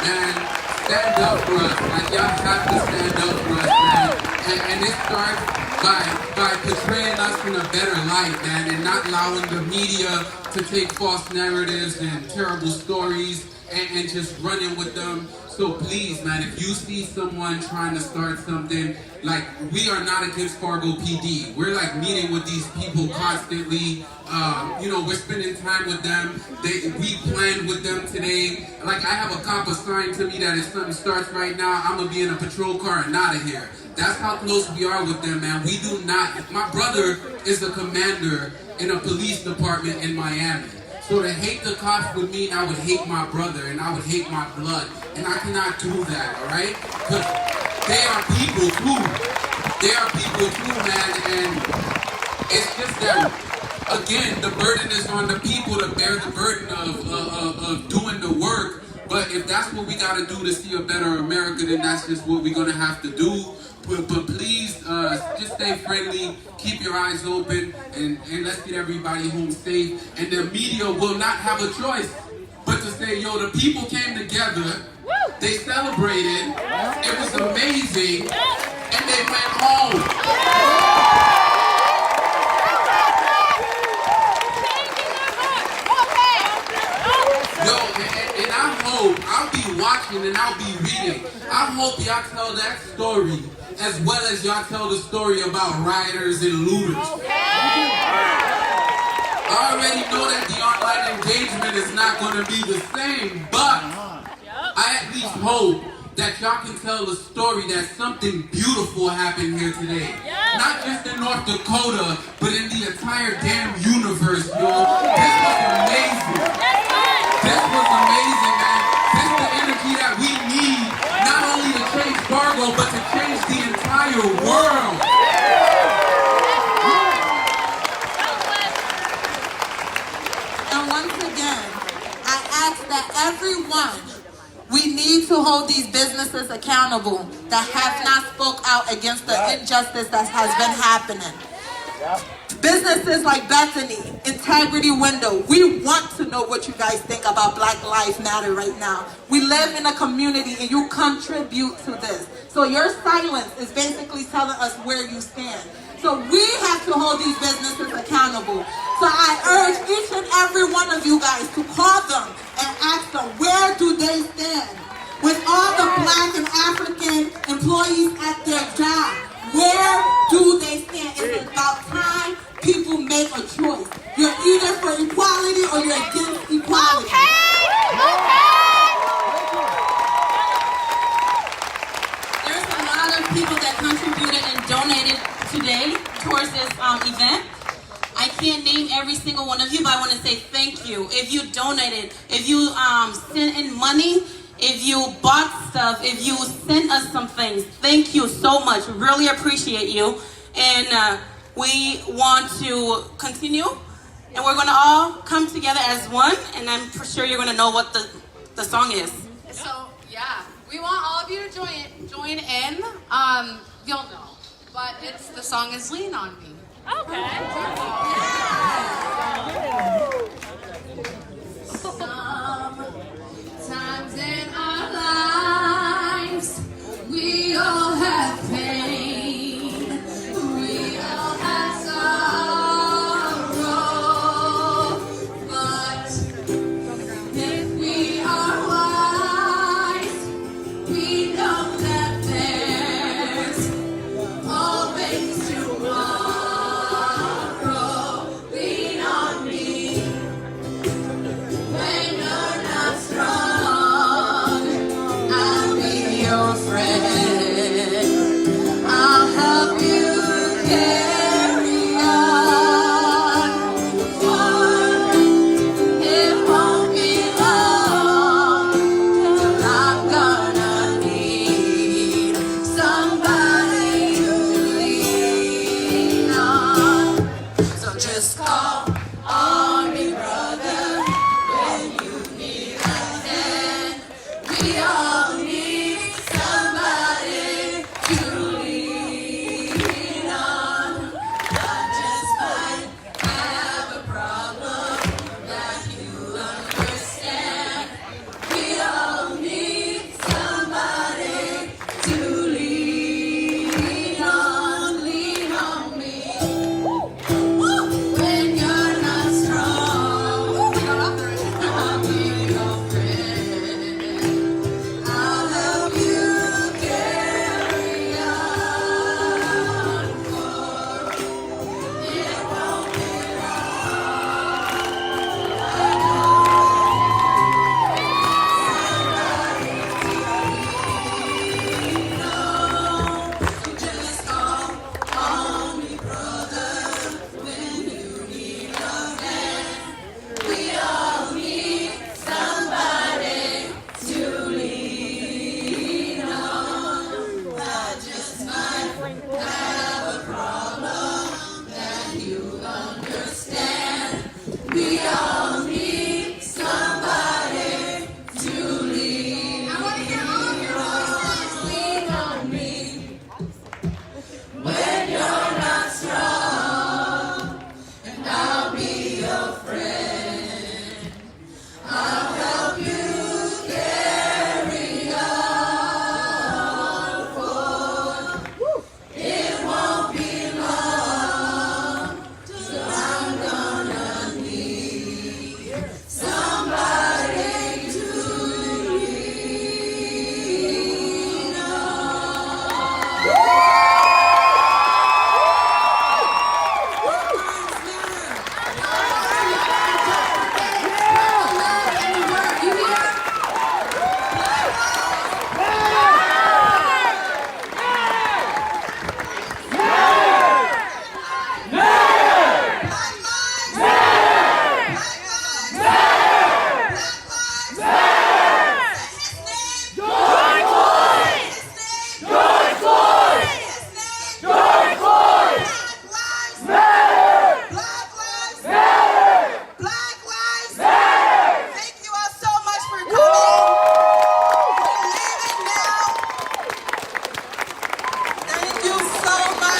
man, stand up for us. Like y'all have to stand up for us, man. And it starts by portraying us in a better light, man, and not allowing the media to take false narratives and terrible stories and just running with them. So please, man, if you see someone trying to start something, like, we are not against Fargo PD. We're like meeting with these people constantly. You know, we're spending time with them. We planned with them today. Like, I have a cop assigned to me that if something starts right now, I'm gonna be in a patrol car and out of here. That's how close we are with them, man. We do not. My brother is a commander in a police department in Miami. So to hate the cops would mean I would hate my brother and I would hate my blood. And I cannot do that, all right? Because they are people too. They are people too, man. And it's just that, again, the burden is on the people to bear the burden of doing the work. But if that's what we got to do to see a better America, then that's just what we're going to have to do. But please, just stay friendly, keep your eyes open, and let's get everybody home safe. And the media will not have a choice but to say, yo, the people came together, they celebrated, it was amazing, and they went home. Yo, and I hope, I'll be watching and I'll be reading. I hope y'all tell that story as well as y'all tell the story about rioters and looters. I already know that the online engagement is not going to be the same, but I at least hope that y'all can tell the story that something beautiful happened here today. Not just in North Dakota, but in the entire damn universe, yo. This was amazing. This was amazing, man. This is the energy that we need, not only to change Fargo, but to change the entire world. And once again, I ask that everyone, we need to hold these businesses accountable that have not spoke out against the injustice that has been happening. Businesses like Bethany, Integrity Window, we want to know what you guys think about Black Lives Matter right now. We live in a community and you contribute to this. So your silence is basically telling us where you stand. So we have to hold these businesses accountable. So I urge each and every one of you guys to call them and ask them, where do they stand? With all the Black and African employees at their job, where do they stand? It's about time people make a choice. You're either for equality or you're against equality. There's a lot of people that contributed and donated today towards this event. I can't name every single one of you, but I want to say thank you. If you donated, if you sent in money, if you bought stuff, if you sent us some things, thank you so much. Really appreciate you. And we want to continue, and we're going to all come together as one, and I'm for sure you're going to know what the song is. So, yeah, we want all of you to join in. You'll know, but the song is Lean on Me. Okay. Sometimes in our lives, we all have pain. We all have sorrow. But if we are wise, we know that there's always tomorrow. Lean on me when you're not strong. I'll be your friend. I'll help you carry on. For it won't be long till I'm gonna need somebody to lean on. So just call on me, brother, when you need a hand. We all need somebody to lean on.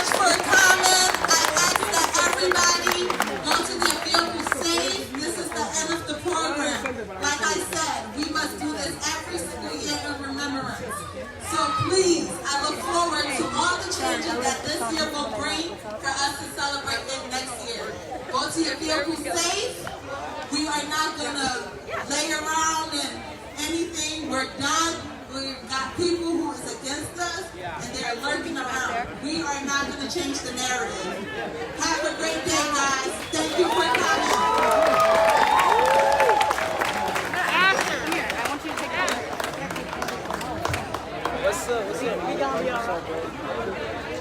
much for coming. I ask that everybody go to their vehicle safe. This is the end of the program. Like I said, we must do this every single year in remembrance. So please, I look forward to all the changes that this year will bring for us to celebrate it next year. Go to your vehicle safe. We are not going to lay around and anything. We're done. We've got people who is against us, and they're lurking around. We are not going to change the narrative. Have a great day, guys. Thank you for coming. What's up? We gonna be all right.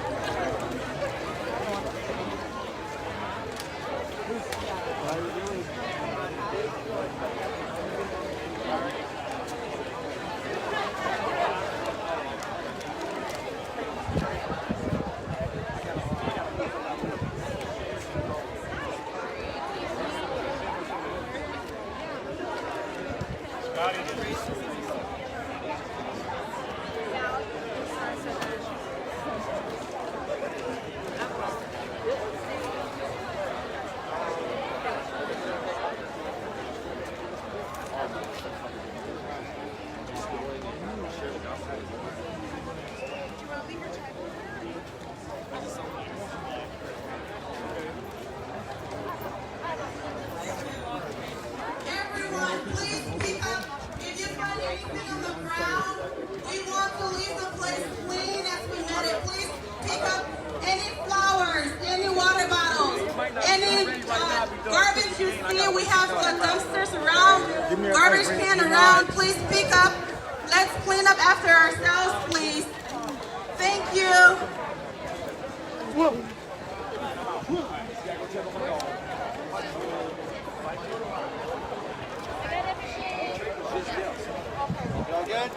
How you doing? Everyone, please speak up. If you find anything on the ground, we want to leave the place clean as we met it. Please pick up any flowers, any water bottles, any garbage you see. We have the dumpsters around, garbage can around. Please pick up. Let's clean up after ourselves, please. Thank you. Y'all good?